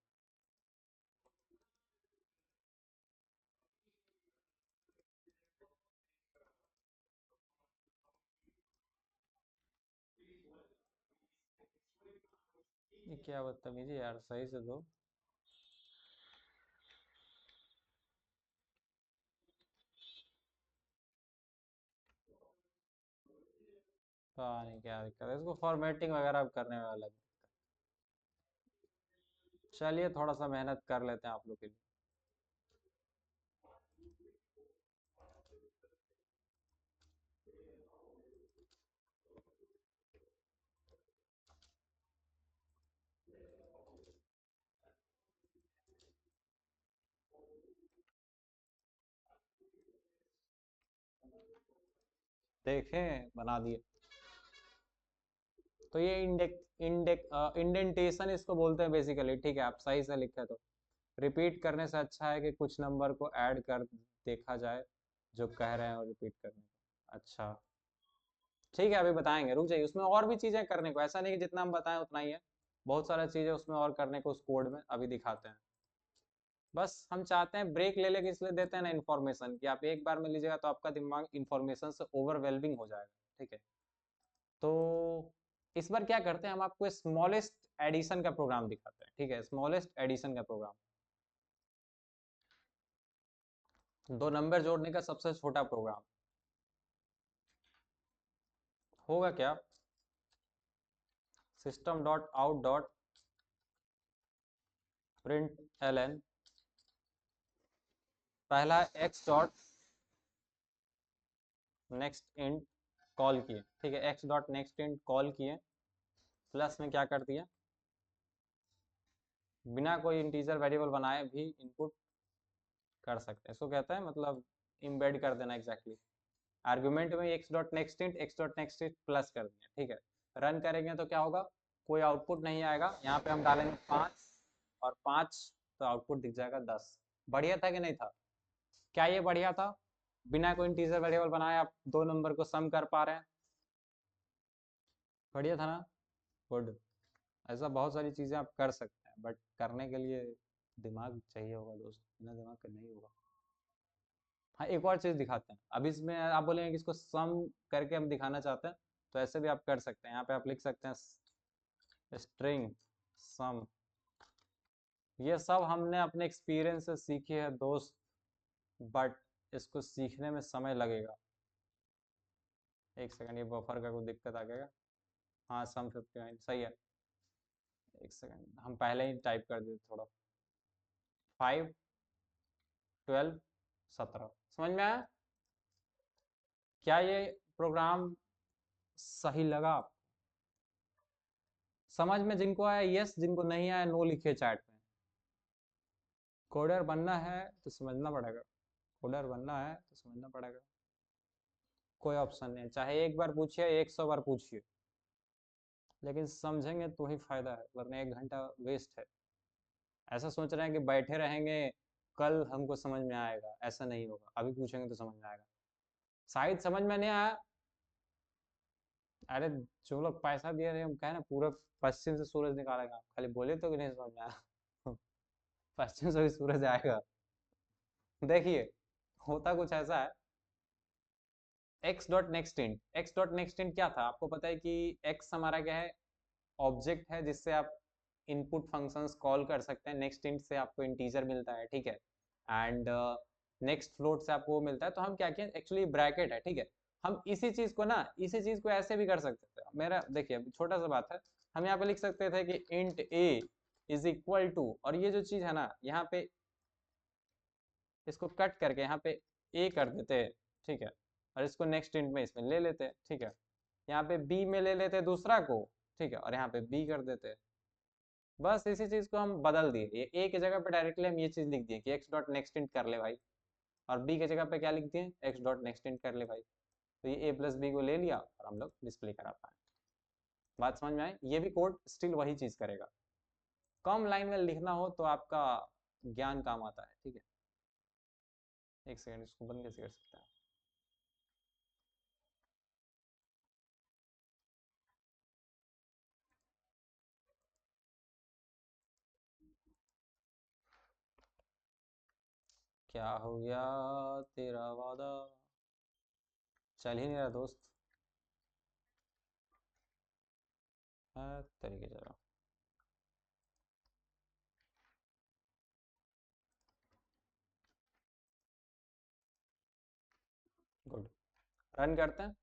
ये क्या बदतमीजी यार, सही से दो। पता नहीं क्या दिक्कत है, इसको फॉर्मेटिंग वगैरह करने में अलग। चलिए थोड़ा सा मेहनत कर लेते हैं आप लोग के लिए। देखें बना दिए। तो ये इंडेंटेशन इसको बोलते हैं बेसिकली, ठीक है, आप सही से लिखे तो रिपीट करने से अच्छा है कि कुछ नंबर को ऐड कर देखा जाए जो कह रहे हैं और रिपीट करने को। अच्छा ठीक है, अभी बताएंगे, रुक जाइए, उसमें और भी चीजें करने को, ऐसा नहीं कि जितना हम बताएं उतना ही है, बहुत सारा चीजें उसमें और करने को उस कोड में, अभी दिखाते हैं। बस हम चाहते हैं ब्रेक ले लेके इसलिए देते हैं ना इन्फॉर्मेशन, कि आप एक बार में लीजिएगा तो आपका दिमाग इन्फॉर्मेशन से ओवरवेलमिंग हो जाएगा, ठीक है। तो इस बार क्या करते हैं, हम आपको स्मॉलेस्ट एडिशन का प्रोग्राम दिखाते हैं, ठीक है, स्मॉलेस्ट एडिशन का प्रोग्राम, दो नंबर जोड़ने का सबसे छोटा प्रोग्राम होगा क्या, system dot out dot print L, पहला X dot next int call किए, ठीक है, X dot next int call किए, प्लस में क्या कर दिया, बिना कोई इंटीजर वेरिएबल बनाए भी इनपुट कर सकते हैं, इसको कहते हैं मतलब इम्बेड कर देना एग्जैक्टली, आर्गुमेंट में x dot next int plus कर दिया, ठीक है। रन करेंगे तो क्या होगा, कोई आउटपुट नहीं आएगा, यहाँ पे हम डालेंगे 5 और 5, तो आउटपुट दिख जाएगा 10। बढ़िया था कि नहीं था, क्या ये बढ़िया था, बिना कोई इंटीजर वेरिएबल बनाए आप दो नंबर को सम कर पा रहे हैं, बढ़िया था ना, गुड। ऐसा बहुत सारी चीज़ें आप कर सकते हैं, बट करने के लिए दिमाग चाहिए होगा दोस्त, बिना दिमाग के नहीं होगा। हाँ एक और चीज़ दिखाते हैं, अब इसमें आप बोलेंगे कि इसको सम करके हम दिखाना चाहते हैं, तो ऐसे भी आप कर सकते हैं, यहाँ पे आप लिख सकते हैं स्ट्रिंग सम, ये सब हमने अपने एक्सपीरियंस से सीखी है दोस्त, बट इसको सीखने में समय लगेगा। एक सेकंड, ये बफर का कोई दिक्कत आ गया, हाँ सम 59 सही है, एक सेकंड हम पहले ही टाइप कर देते थोड़ा, 5 12 17, समझ में आया, क्या ये प्रोग्राम सही लगा, समझ में जिनको आया यस, जिनको नहीं आया नो लिखिए चैट में। कोडर बनना है तो समझना पड़ेगा, कोडर बनना है तो समझना पड़ेगा, कोई ऑप्शन नहीं है, चाहे एक बार पूछिए 100 बार पूछिए, लेकिन समझेंगे तो ही फायदा है, वरना 1 घंटा वेस्ट है। ऐसा सोच रहे हैं कि बैठे रहेंगे कल हमको समझ में आएगा, ऐसा नहीं होगा, अभी पूछेंगे तो समझ में आएगा, शायद समझ में नहीं आया, अरे जो लोग पैसा दिए रहे हम कहे ना पूरा पश्चिम से सूरज निकालेगा, खाली बोले तो कि नहीं समझ में आया पश्चिम से भी सूरज आएगा। देखिए होता कुछ ऐसा है, एक्स डॉट नेक्स्ट इंट क्या था, आपको पता है कि एक्स हमारा क्या है, ऑब्जेक्ट है जिससे आप इनपुट फंक्शंस कॉल कर सकते हैं, नेक्स्ट इंट से आपको इंटीजर मिलता है, ठीक है, एंड नेक्स्ट फ्लोट से आपको वो मिलता है, तो हम क्या किए, एक्चुअली ब्रैकेट है, ठीक है, हम इसी चीज को ना, इसी चीज को ऐसे भी कर सकते थे, मेरा देखिए छोटा सा बात है, हम यहाँ पे लिख सकते थे कि int a is equal to, और ये जो चीज है ना यहाँ पे इसको कट करके यहाँ पे ए कर देते हैं, ठीक है, और इसको नेक्स्ट इंट में इसमें ले लेते हैं, ठीक है, यहाँ पे बी में ले लेते हैं दूसरा को, ठीक है, और यहाँ पे बी कर देते हैं, बस इसी चीज को हम बदल दिए, ये ए की जगह पे डायरेक्टली हम ये चीज लिख दिए कि एक्स डॉट नेक्स्ट इंट कर ले भाई, और बी की जगह पे क्या लिख दिए, एक्स डॉट नेक्स्ट इंट कर ले भाई, तो ये ए प्लस बी को ले लिया और हम लोग डिस्प्ले करा पाए। बात समझ में आई, ये भी कोड स्टिल वही चीज करेगा, कम लाइन में लिखना हो तो आपका ज्ञान काम आता है, ठीक है। एक सेकंड, इसको बंद कैसे कर सकते हैं, क्या हो गया तेरा वादा, चल ही नहीं रहा दोस्त, है तरीके जरा, गुड, रन करते हैं,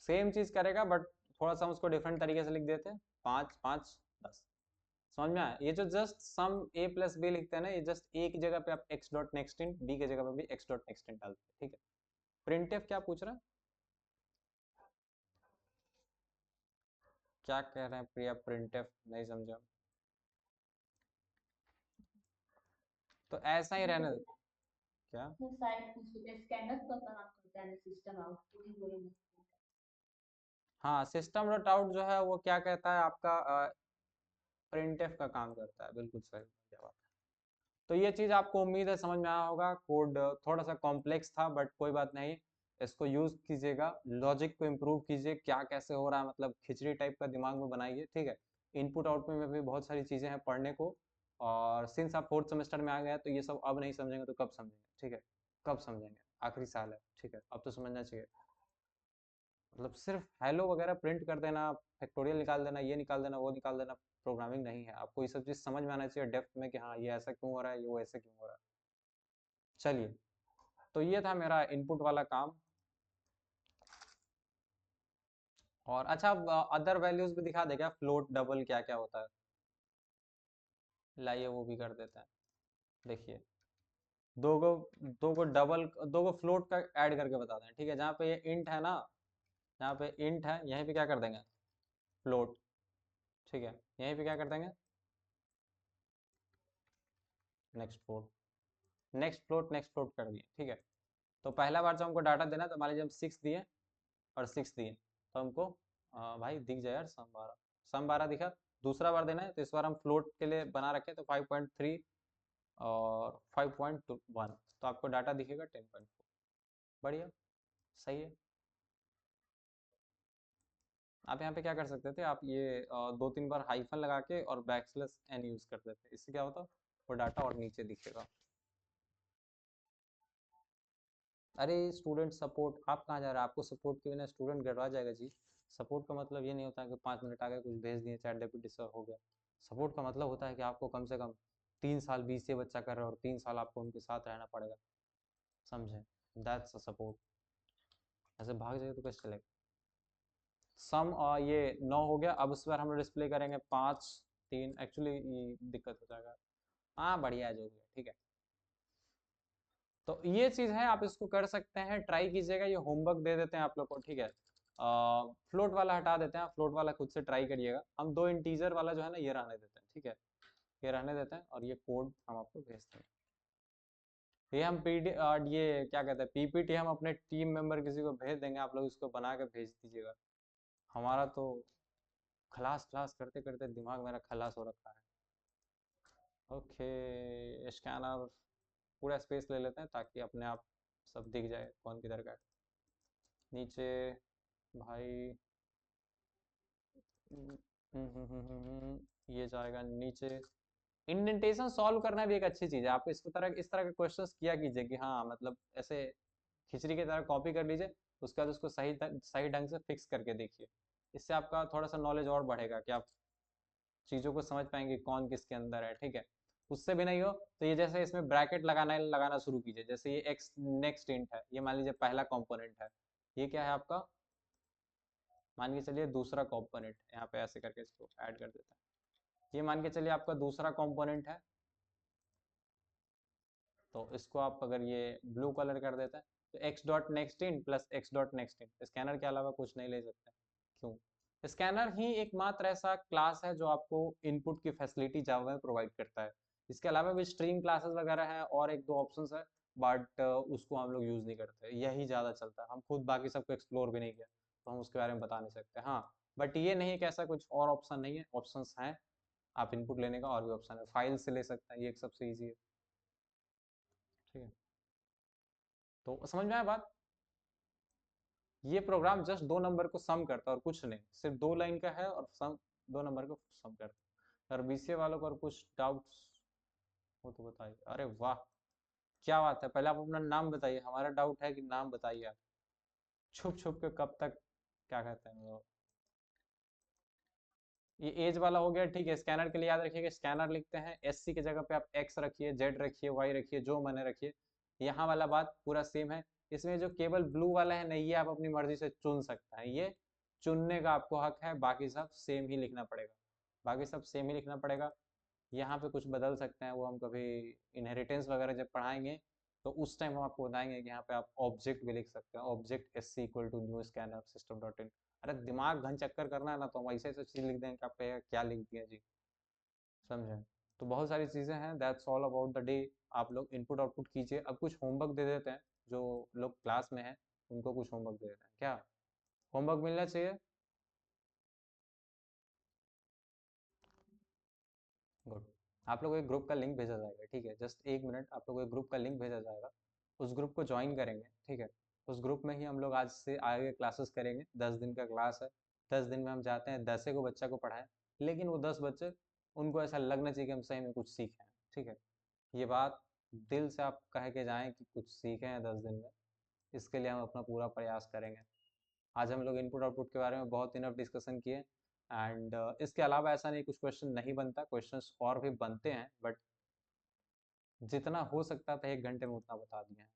सेम चीज करेगा बट थोड़ा सा हम उसको डिफरेंट तरीके से लिख देते हैं, 5 5 10, समझ में आया? ये जो just sum a plus b लिखते हैं ना, ये जस्ट a की जगह पे आप x dot next int, b की जगह पे भी x डॉट नेक्स्ट इंट डालते हैं, ठीक है। प्रिंटफ क्या पूछ रहा है, क्या कह रहे हैं प्रिया? प्रिंटफ नहीं समझा, तो ऐसा ही रहने दो। क्या? तो शायद स्कैनर का काम करता है, सिस्टम आउटपुट ही बोलेंगे। हाँ, सिस्टम डॉट आउट जो है वो क्या कहता है आपका, प्रिंटफ का काम करता है, बिल्कुल सही जवाब। तो ये चीज़ आपको उम्मीद है समझ में आया होगा। कोड थोड़ा सा कॉम्प्लेक्स था बट कोई बात नहीं, इसको यूज़ कीजिएगा, लॉजिक को इम्प्रूव कीजिए, क्या कैसे हो रहा है, मतलब खिचड़ी टाइप का दिमाग में बनाइए, ठीक है। इनपुट आउटपुट में भी बहुत सारी चीज़ें हैं पढ़ने को, और सिंस आप 4th सेमेस्टर में आ गए हैं तो ये सब अब नहीं समझेंगे तो कब समझेंगे, ठीक है। कब समझेंगे, आखिरी साल है, ठीक है, अब तो समझना चाहिए। मतलब सिर्फ हेलो वगैरह प्रिंट कर देना, फैक्टोरियल निकाल देना, ये निकाल देना, वो निकाल देना, प्रोग्रामिंग नहीं है। आपको ये सब चीज़ समझ में आना चाहिए डेप्थ में कि हाँ ये ऐसा क्यों हो रहा है, ये वो ऐसे क्यों हो रहा है। चलिए, तो ये था मेरा इनपुट वाला काम। और अच्छा, अदर वैल्यूज भी दिखा दे क्या, फ्लोट डबल क्या क्या होता है, लाइए वो भी कर देते हैं। देखिए, दो गो दो गो डबल, दो गो फ्लोट का ऐड करके बता दें, ठीक है। जहाँ पे ये इंट है ना, जहाँ पे इंट है यहीं पे क्या कर देंगे, फ्लोट, ठीक है। यहीं पे क्या कर देंगे, next float, next float, next float कर दिए, ठीक है। तो पहला बार जब हमको डाटा देना तो मान लीजिए हम 6 दिए और 6 दिए, तो हमको भाई दिख जाए यार सम 12, सम 12 दिखा। दूसरा बार देना है तो इस बार हम फ्लोट के लिए बना रखे तो 5.3 और 5.1, तो आपको डाटा दिखेगा 10.4। बढ़िया, सही है। आप यहाँ पे क्या कर सकते थे, आप ये 2-3 बार हाइफन लगा के और बैकस्लैश एन यूज कर देते, इससे क्या होता वो डाटा और नीचे दिखेगा। अरे स्टूडेंट सपोर्ट, आप कहाँ जा रहे हैं, आपको सपोर्ट के बिना स्टूडेंट गड़बड़ा जाएगा जी। सपोर्ट का मतलब ये नहीं होता कि 5 मिनट आगे कुछ भेज दिए चैट जीपीटी से हो गया। सपोर्ट का मतलब होता है कि आपको कम से कम 3 साल बीसीए बच्चा कर रहा है और 3 साल आपको उनके साथ रहना पड़ेगा, समझे? That's a support. ऐसे भाग जाएगा तो कैसे चलेगा। सम ये 9 हो गया, अब उस बार हम डिस्प्ले करेंगे 5-3, एक्चुअली ये दिक्कत हो जाएगा। हाँ बढ़िया है जो भी है, ठीक है। तो ये चीज़ है, आप इसको कर सकते हैं, ट्राई कीजिएगा। ये होमवर्क दे देते हैं आप लोग को, ठीक है। फ्लोट वाला हटा देते हैं, फ्लोट वाला खुद से ट्राई करिएगा। हम 2 इंटीजर वाला जो है ना ये रहने देते हैं, ठीक है। ये रहने देते हैं और ये कोड हम आपको भेजते हैं। ये हम ये क्या कहते हैं पीपीटी हम अपने टीम मेंबर किसी को भेज देंगे, आप लोग इसको बना के भेज दीजिएगा। हमारा तो खलास क्लास करते करते दिमाग मेरा खलास हो रखा है। ओके, स्कैनर पूरा स्पेस ले लेते हैं ताकि अपने आप सब दिख जाए कौन किधर का है। नीचे भाई, ये जाएगा नीचे। इंडेंटेशन सॉल्व करना भी एक अच्छी चीज़ है, आप इस तरह के क्वेश्चंस किया कीजिए कि हाँ मतलब ऐसे खिचड़ी की तरह कॉपी कर लीजिए, उसके बाद उसको सही ढंग से फिक्स करके देखिए। इससे आपका थोड़ा सा नॉलेज और बढ़ेगा कि आप चीज़ों को समझ पाएंगे कौन किसके अंदर है, ठीक है। उससे भी नहीं हो तो ये जैसे इसमें ब्रैकेट लगाना शुरू कीजिए, जैसे ये एक्स नेक्स्ट इंट है, ये मान लीजिए पहला कंपोनेंट है, ये क्या है आपका, मान के चलिए दूसरा कंपोनेंट, यहाँ पे ऐसे करके इसको ऐड कर देता है। ये मान के चलिए आपका दूसरा कंपोनेंट है, तो इसको आप अगर ये ब्लू कलर कर देते हैं तो x dot next in plus x dot next in, scanner के अलावा कुछ नहीं ले सकते। क्यों? स्कैनर ही एकमात्र ऐसा क्लास है जो आपको इनपुट की फैसिलिटी जावा में प्रोवाइड करता है। इसके अलावा भी स्ट्रीम क्लासेस वगैरह हैं और 1-2 ऑप्शंस है, बट उसको हम लोग यूज़ नहीं करते, यही ज़्यादा चलता है। हम खुद बाकी सबको एक्सप्लोर भी नहीं किया तो हम उसके बारे में बता नहीं सकते। हाँ, बट ये नहीं कि ऐसा कुछ और ऑप्शन नहीं है, ऑप्शंस हैं। आप इनपुट लेने का और भी ऑप्शन है, फाइल से ले सकते हैं, ये एक सबसे ईजी है, ठीक है। तो समझ में आया बात? ये प्रोग्राम जस्ट 2 नंबर को सम करता है और कुछ नहीं, सिर्फ 2 लाइन का है और सम 2 नंबर को सम करता है। और बीसीए वालों को और कुछ डाउट्स हो तो बताइए। अरे वाह, क्या बात है, पहले आप अपना नाम बताइए, हमारा डाउट है कि नाम बताइए आप। छुप छुप के कब तक, क्या कहते हैं वो, ये एज वाला हो गया, ठीक है। स्कैनर के लिए याद रखिएगा, स्कैनर लिखते हैं एससी की जगह पे आप एक्स रखिए, जेड रखिए, वाई रखिए, जो मने रखिए। यहाँ वाला बात पूरा सेम है। इसमें जो केवल ब्लू वाला है ना, ये आप अपनी मर्जी से चुन सकते हैं, ये चुनने का आपको हक है, बाकी सब सेम ही लिखना पड़ेगा, बाकी सब सेम ही लिखना पड़ेगा। यहाँ पे कुछ बदल सकते हैं, वो हम कभी इनहेरिटेंस वगैरह जब पढ़ाएंगे तो उस टाइम हम आपको बताएंगे कि यहाँ पे आप ऑब्जेक्ट भी लिख सकते हैं, object SC equal to new scanner system dot in. अरे दिमाग घन चक्कर करना है ना तो हम ऐसे ऐसे चीज लिख देंगे कि आप कहेगा क्या लिख दिया जी, समझे। तो बहुत सारी चीजें हैं, that's all about the day. आप लोग इनपुट आउटपुट कीजिए। अब कुछ होमवर्क दे देते हैं, जो लोग क्लास में हैं उनको कुछ होमवर्क दे देते हैं, क्या होमवर्क मिलना चाहिए? गुड। आप लोग को एक ग्रुप का लिंक भेजा जाएगा, ठीक है, जस्ट 1 मिनट, आप लोग को एक ग्रुप का लिंक भेजा जाएगा, उस ग्रुप को ज्वाइन करेंगे, ठीक है। उस ग्रुप में ही हम लोग आज से आगे क्लासेस करेंगे, 10 दिन का क्लास है। 10 दिन में हम चाहते हैं 10 को बच्चा को पढ़ाएं, लेकिन वो 10 बच्चे उनको ऐसा लगना चाहिए कि हम सही में कुछ सीखे हैं, ठीक है। ये बात दिल से आप कह के जाएं कि कुछ सीखे हैं 10 दिन में, इसके लिए हम अपना पूरा प्रयास करेंगे। आज हम लोग इनपुट आउटपुट के बारे में बहुत इनफ डिस्कशन किए, एंड इसके अलावा ऐसा नहीं कुछ क्वेश्चन नहीं बनता, क्वेश्चंस और भी बनते हैं, बट जितना हो सकता था 1 घंटे में उतना बता दिए हैं।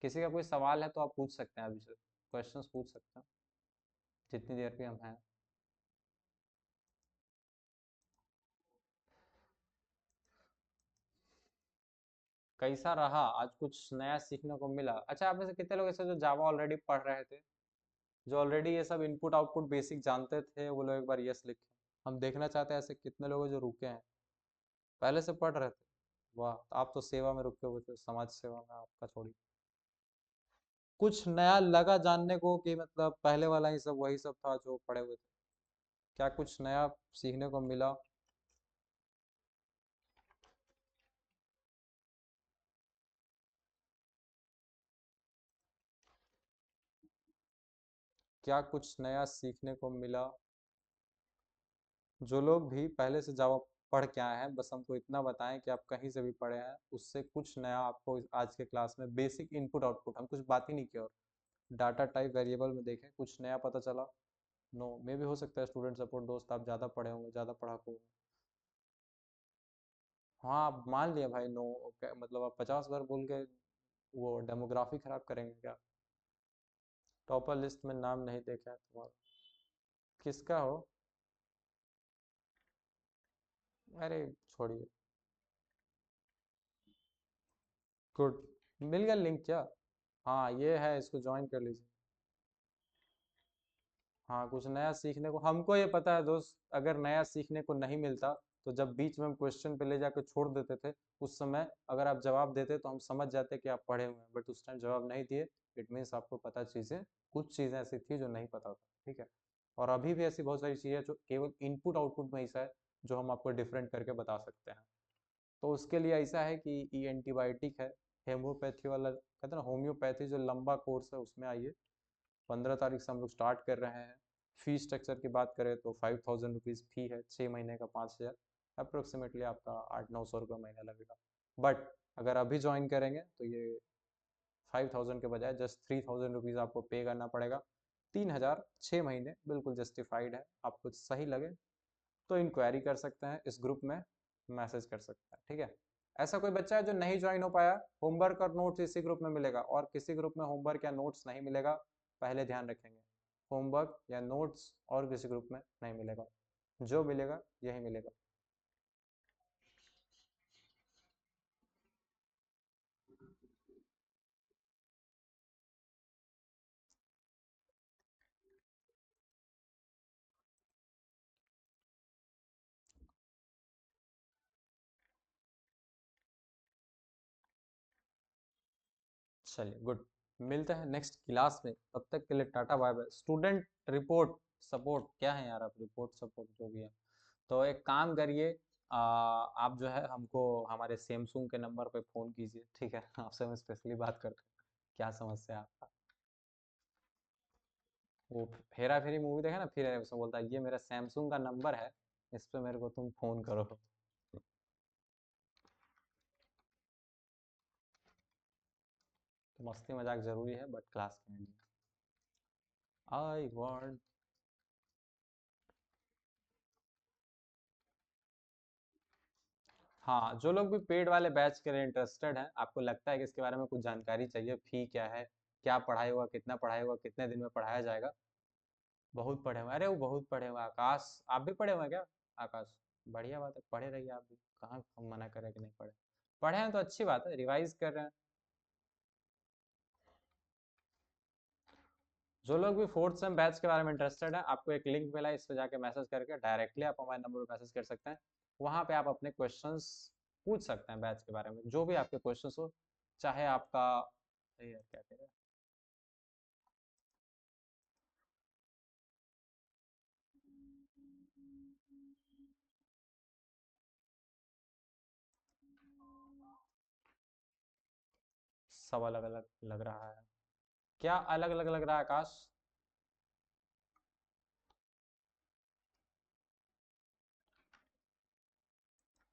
किसी का कोई सवाल है तो आप पूछ सकते हैं, अभी से क्वेश्चंस पूछ सकते हैं जितनी देर पे हम हैं। कैसा रहा आज, कुछ नया सीखने को मिला? अच्छा, आप में से कितने लोग ऐसे जो जावा ऑलरेडी पढ़ रहे थे, जो ऑलरेडी ये सब इनपुट आउटपुट बेसिक जानते थे, वो लोग एक बार यस लिखें। हम देखना चाहते हैं ऐसे कितने लोग हैं जो रुके हैं, पहले से पढ़ रहे थे। वाह, तो आप तो सेवा में रुके हुए थे, समाज सेवा में, आपका छोड़ी। कुछ नया लगा जानने को कि मतलब पहले वाला ही सब वही सब था जो पढ़े हुए थे? क्या कुछ नया सीखने को मिला? क्या कुछ नया सीखने को मिला? जो लोग भी पहले से जावा पढ़ के आए हैं, बस हमको इतना बताएं कि आप कहीं से भी पढ़े हैं, उससे कुछ नया आपको आज के क्लास में बेसिक इनपुट आउटपुट, हम कुछ बात ही नहीं किया, और डाटा टाइप वेरिएबल में देखें कुछ नया पता चला? नो, मे भी हो सकता है स्टूडेंट सपोर्ट दोस्त आप ज़्यादा पढ़े होंगे, ज़्यादा पढ़ाकू होंगे। हाँ, आप मान लिया भाई, नो। मतलब आप 50 बार बोल के वो डेमोग्राफी खराब करेंगे क्या? टॉपर लिस्ट में नाम नहीं देखा है तुम्हारा? किसका हो? अरे छोड़िए। गुड। मिल गया लिंक क्या? हाँ ये है, इसको ज्वाइन कर लीजिए। हाँ, कुछ नया सीखने को हमको ये पता है दोस्त, अगर नया सीखने को नहीं मिलता तो जब बीच में हम क्वेश्चन पे ले जाकर छोड़ देते थे, उस समय अगर आप जवाब देते तो हम समझ जाते कि आप पढ़े हुए हैं, बट उस टाइम जवाब नहीं दिए, इट मीन्स आपको पता चीज़ें, कुछ चीज़ें ऐसी थी जो नहीं पता था, ठीक है। और अभी भी ऐसी बहुत सारी चीज़ें जो केवल इनपुट आउटपुट में ऐसा है जो हम आपको डिफरेंट करके बता सकते हैं। तो उसके लिए ऐसा है कि ई एंटीबायोटिक है, हेमोपैथी वाला कहते हैं ना, होम्योपैथी जो लंबा कोर्स है उसमें आइए। 15 तारीख से हम लोग स्टार्ट कर रहे हैं। फी स्ट्रक्चर की बात करें तो 5000 रुपीज़ फी है, 6 महीने का 5000, अप्रोक्सीमेटली आपका 800-900 रुपये महीना लगेगा। बट अगर अभी ज्वाइन करेंगे तो ये 5000 के बजाय जस्ट 3000 रुपीज़ आपको पे करना पड़ेगा। 3000 6 महीने बिल्कुल जस्टिफाइड है। आपको सही लगे तो इंक्वायरी कर सकते हैं, इस ग्रुप में मैसेज कर सकते हैं, ठीक है। ऐसा कोई बच्चा है जो नहीं ज्वाइन हो पाया, होमवर्क और नोट्स इसी ग्रुप में मिलेगा, और किसी ग्रुप में होमवर्क या नोट्स नहीं मिलेगा, पहले ध्यान रखेंगे। होमवर्क या नोट्स और किसी ग्रुप में नहीं मिलेगा, जो मिलेगा यही मिलेगा। चलिए गुड, मिलते हैं नेक्स्ट क्लास में, तब तक के लिए tata bye bye. Student report support क्या है यार, आप रिपोर्ट सपोर्ट जो भी है, तो एक काम करिए, आप जो है हमको हमारे सैमसंग के नंबर पे फ़ोन कीजिए, ठीक है। आपसे हम स्पेशली बात करते हैं, क्या समस्या है आपका। वो हेरा फेरी मूवी देखा ना, फिर उसमें बोलता है ये मेरा सैमसंग का नंबर है, इस पे मेरे को तुम फ़ोन करो। तो मस्ती मजाक जरूरी है, बट क्लास में नहीं। I want. हाँ, जो लोग भी पेड वाले बैच के लिए इंटरेस्टेड हैं, आपको लगता है कि इसके बारे में कुछ जानकारी चाहिए, फी क्या है, क्या पढ़ाई हुआ, कितना पढ़ाई हुआ, कितने दिन में पढ़ाया जाएगा। बहुत पढ़े हुए, अरे वो बहुत पढ़े हुए आकाश, आप भी पढ़े हुए हैं क्या आकाश? बढ़िया बात है, पढ़े रहिए आप भी, कहाँ हम मना करें कि नहीं पढ़े, पढ़े हैं तो अच्छी बात है, रिवाइज कर रहे हैं। जो लोग भी फोर्थ सेम बैच के बारे में इंटरेस्टेड है, आपको एक लिंक मिला है, इस पे जाके मैसेज करके डायरेक्टली आप हमारे नंबर पर मैसेज कर सकते हैं। वहाँ पे आप अपने क्वेश्चंस पूछ सकते हैं बैच के बारे में, जो भी आपके क्वेश्चंस हो, चाहे आपका, अरे यार क्या कह रहे हैं, सब अलग अलग लग रहा है, क्या अलग अलग लग रहा है आकाश?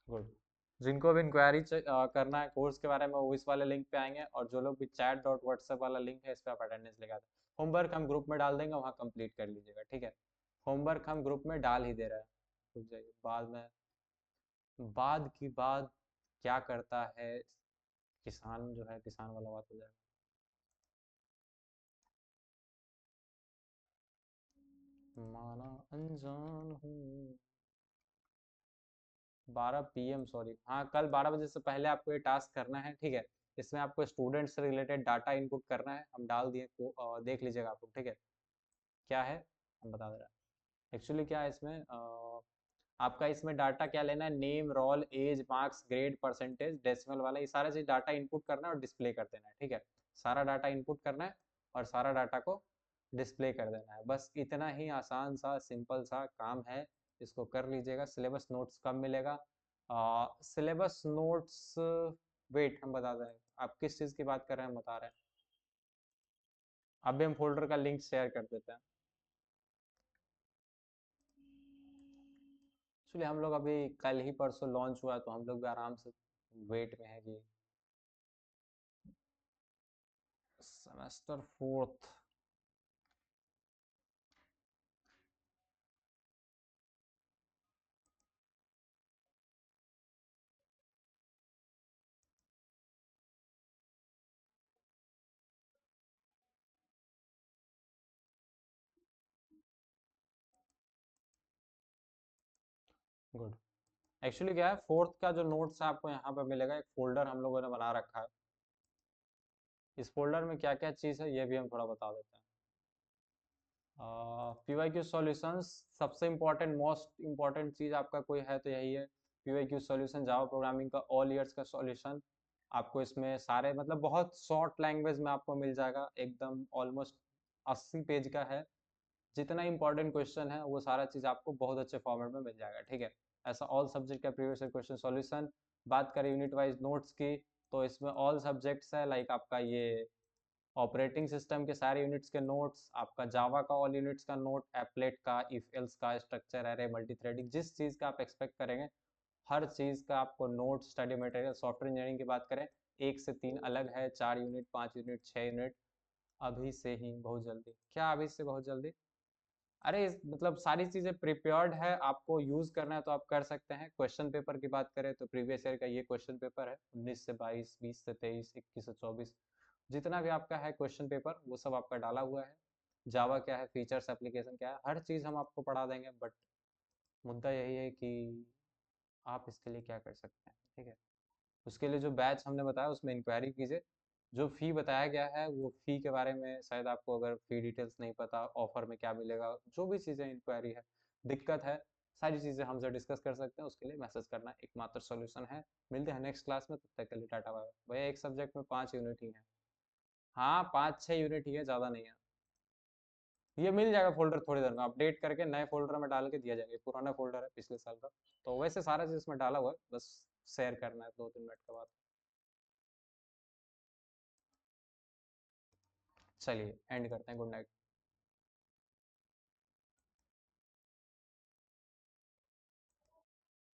गुड। जिनको भी इंक्वायरी करना है कोर्स के बारे में, वो इस वाले लिंक पे आएंगे, और जो लोग भी chat.whatsapp वाला लिंक है, इस पे आप अटेंडेंस लगा दें। होमवर्क हम ग्रुप में डाल देंगे, वहाँ कंप्लीट कर लीजिएगा, ठीक है? होमवर्क हम ग्रुप में डाल ही दे रहे हैं, रुक जाइए, बाद में, बाद की बात क्या करता है किसान, जो है किसान वाला बात हो जाएगा। माना अनजान हूँ, 12 PM, सॉरी, हाँ कल 12 बजे से पहले आपको ये टास्क करना है, ठीक है? इसमें आपको स्टूडेंट से रिलेटेड डाटा इनपुट करना है, हम डाल दिए, देख लीजिएगा आप लोग, ठीक है? क्या है हम बता दे रहे हैं, एक्चुअली क्या है इसमें, आपका इसमें डाटा क्या लेना है, name, roll, age, marks, grade, percentage, decimal वाला, ये सारा चीज डाटा इनपुट करना है और डिस्प्ले कर देना है, ठीक है? सारा डाटा इनपुट करना है और सारा डाटा को डिस्प्ले कर देना है, बस इतना ही आसान सा सिंपल सा काम है, इसको कर लीजिएगा। सिलेबस नोट्स कब मिलेगा? सिलेबस नोट्स, वेट हम बता दें, आप किस चीज़ की बात कर रहे हैं, हम बता रहे हैं, अभी हम फोल्डर का लिंक शेयर कर देते हैं। एक्चुअली हम लोग अभी कल ही परसों लॉन्च हुआ, तो हम लोग भी आराम से वेट में है कि सेमेस्टर फोर्थ। गुड। एक्चुअली क्या है, फोर्थ का जो नोट्स है आपको यहाँ पे मिलेगा, एक फोल्डर हम लोगों ने बना रखा है, इस फोल्डर में क्या क्या चीज़ है ये भी हम थोड़ा बता देते हैं। PYQ सॉल्यूशंस, सबसे इम्पोर्टेंट, मोस्ट इम्पोर्टेंट चीज़ आपका कोई है तो यही है, PYQ सॉल्यूशन, जावा प्रोग्रामिंग का ऑल ईयर्स का सॉल्यूशन। आपको इसमें सारे, मतलब बहुत शॉर्ट लैंग्वेज में आपको मिल जाएगा, एकदम ऑलमोस्ट 80 पेज का है, जितना इंपॉर्टेंट क्वेश्चन है वो सारा चीज़ आपको बहुत अच्छे फॉर्मेट में मिल जाएगा, ठीक है? ऐसा ऑल सब्जेक्ट का प्रीवियस ईयर क्वेश्चन सॉल्यूशन। बात करें यूनिट वाइज नोट्स की, तो इसमें ऑल सब्जेक्ट्स है, लाइक आपका ये ऑपरेटिंग सिस्टम के सारे यूनिट्स के नोट्स, आपका जावा का ऑल यूनिट्स का नोट, एप्लेट का, इफ एल्स का, स्ट्रक्चर एरे, मल्टी थ्रेडिंग, जिस चीज़ का आप एक्सपेक्ट करेंगे हर चीज़ का आपको note, study material. Software engineering की बात करें, 1 से 3 अलग है, 4 यूनिट, 5 यूनिट, 6 यूनिट, अभी से ही बहुत जल्दी, क्या अभी से बहुत जल्दी, अरे मतलब सारी चीज़ें प्रिपेयर्ड है, आपको यूज़ करना है तो आप कर सकते हैं। क्वेश्चन पेपर की बात करें तो प्रीवियस ईयर का ये क्वेश्चन पेपर है, 19 से 22, 20 से 23, 21 से 24, जितना भी आपका है क्वेश्चन पेपर वो सब आपका डाला हुआ है। जावा क्या है, फीचर्स, एप्लीकेशन क्या है, हर चीज़ हम आपको पढ़ा देंगे, बट मुद्दा यही है कि आप इसके लिए क्या कर सकते हैं, ठीक है? उसके लिए जो बैच हमने बताया उसमें इंक्वायरी कीजिए। जो फ़ी बताया गया है वो फ़ी के बारे में शायद आपको अगर फ़ी डिटेल्स नहीं पता, ऑफ़र में क्या मिलेगा, जो भी चीज़ें इंक्वायरी है, दिक्कत है, सारी चीज़ें हमसे डिस्कस कर सकते हैं, उसके लिए मैसेज करना एकमात्र सॉल्यूशन है। मिलते हैं नेक्स्ट क्लास में, तब तक के लिए टाटा बाय बाय। भैया एक सब्जेक्ट में 5 यूनिट ही है, हाँ 5-6 यूनिट ही है, ज़्यादा नहीं है। ये मिल जाएगा फोल्डर, थोड़ी देर में अपडेट करके नए फोल्डर में डाल के दिया जाएगा, पुराना फोल्डर है पिछले साल का, तो वैसे सारा चीज़ इसमें डाला हुआ है, बस शेयर करना है 2-3 मिनट के बाद। चलिए एंड करते हैं, गुड नाइट।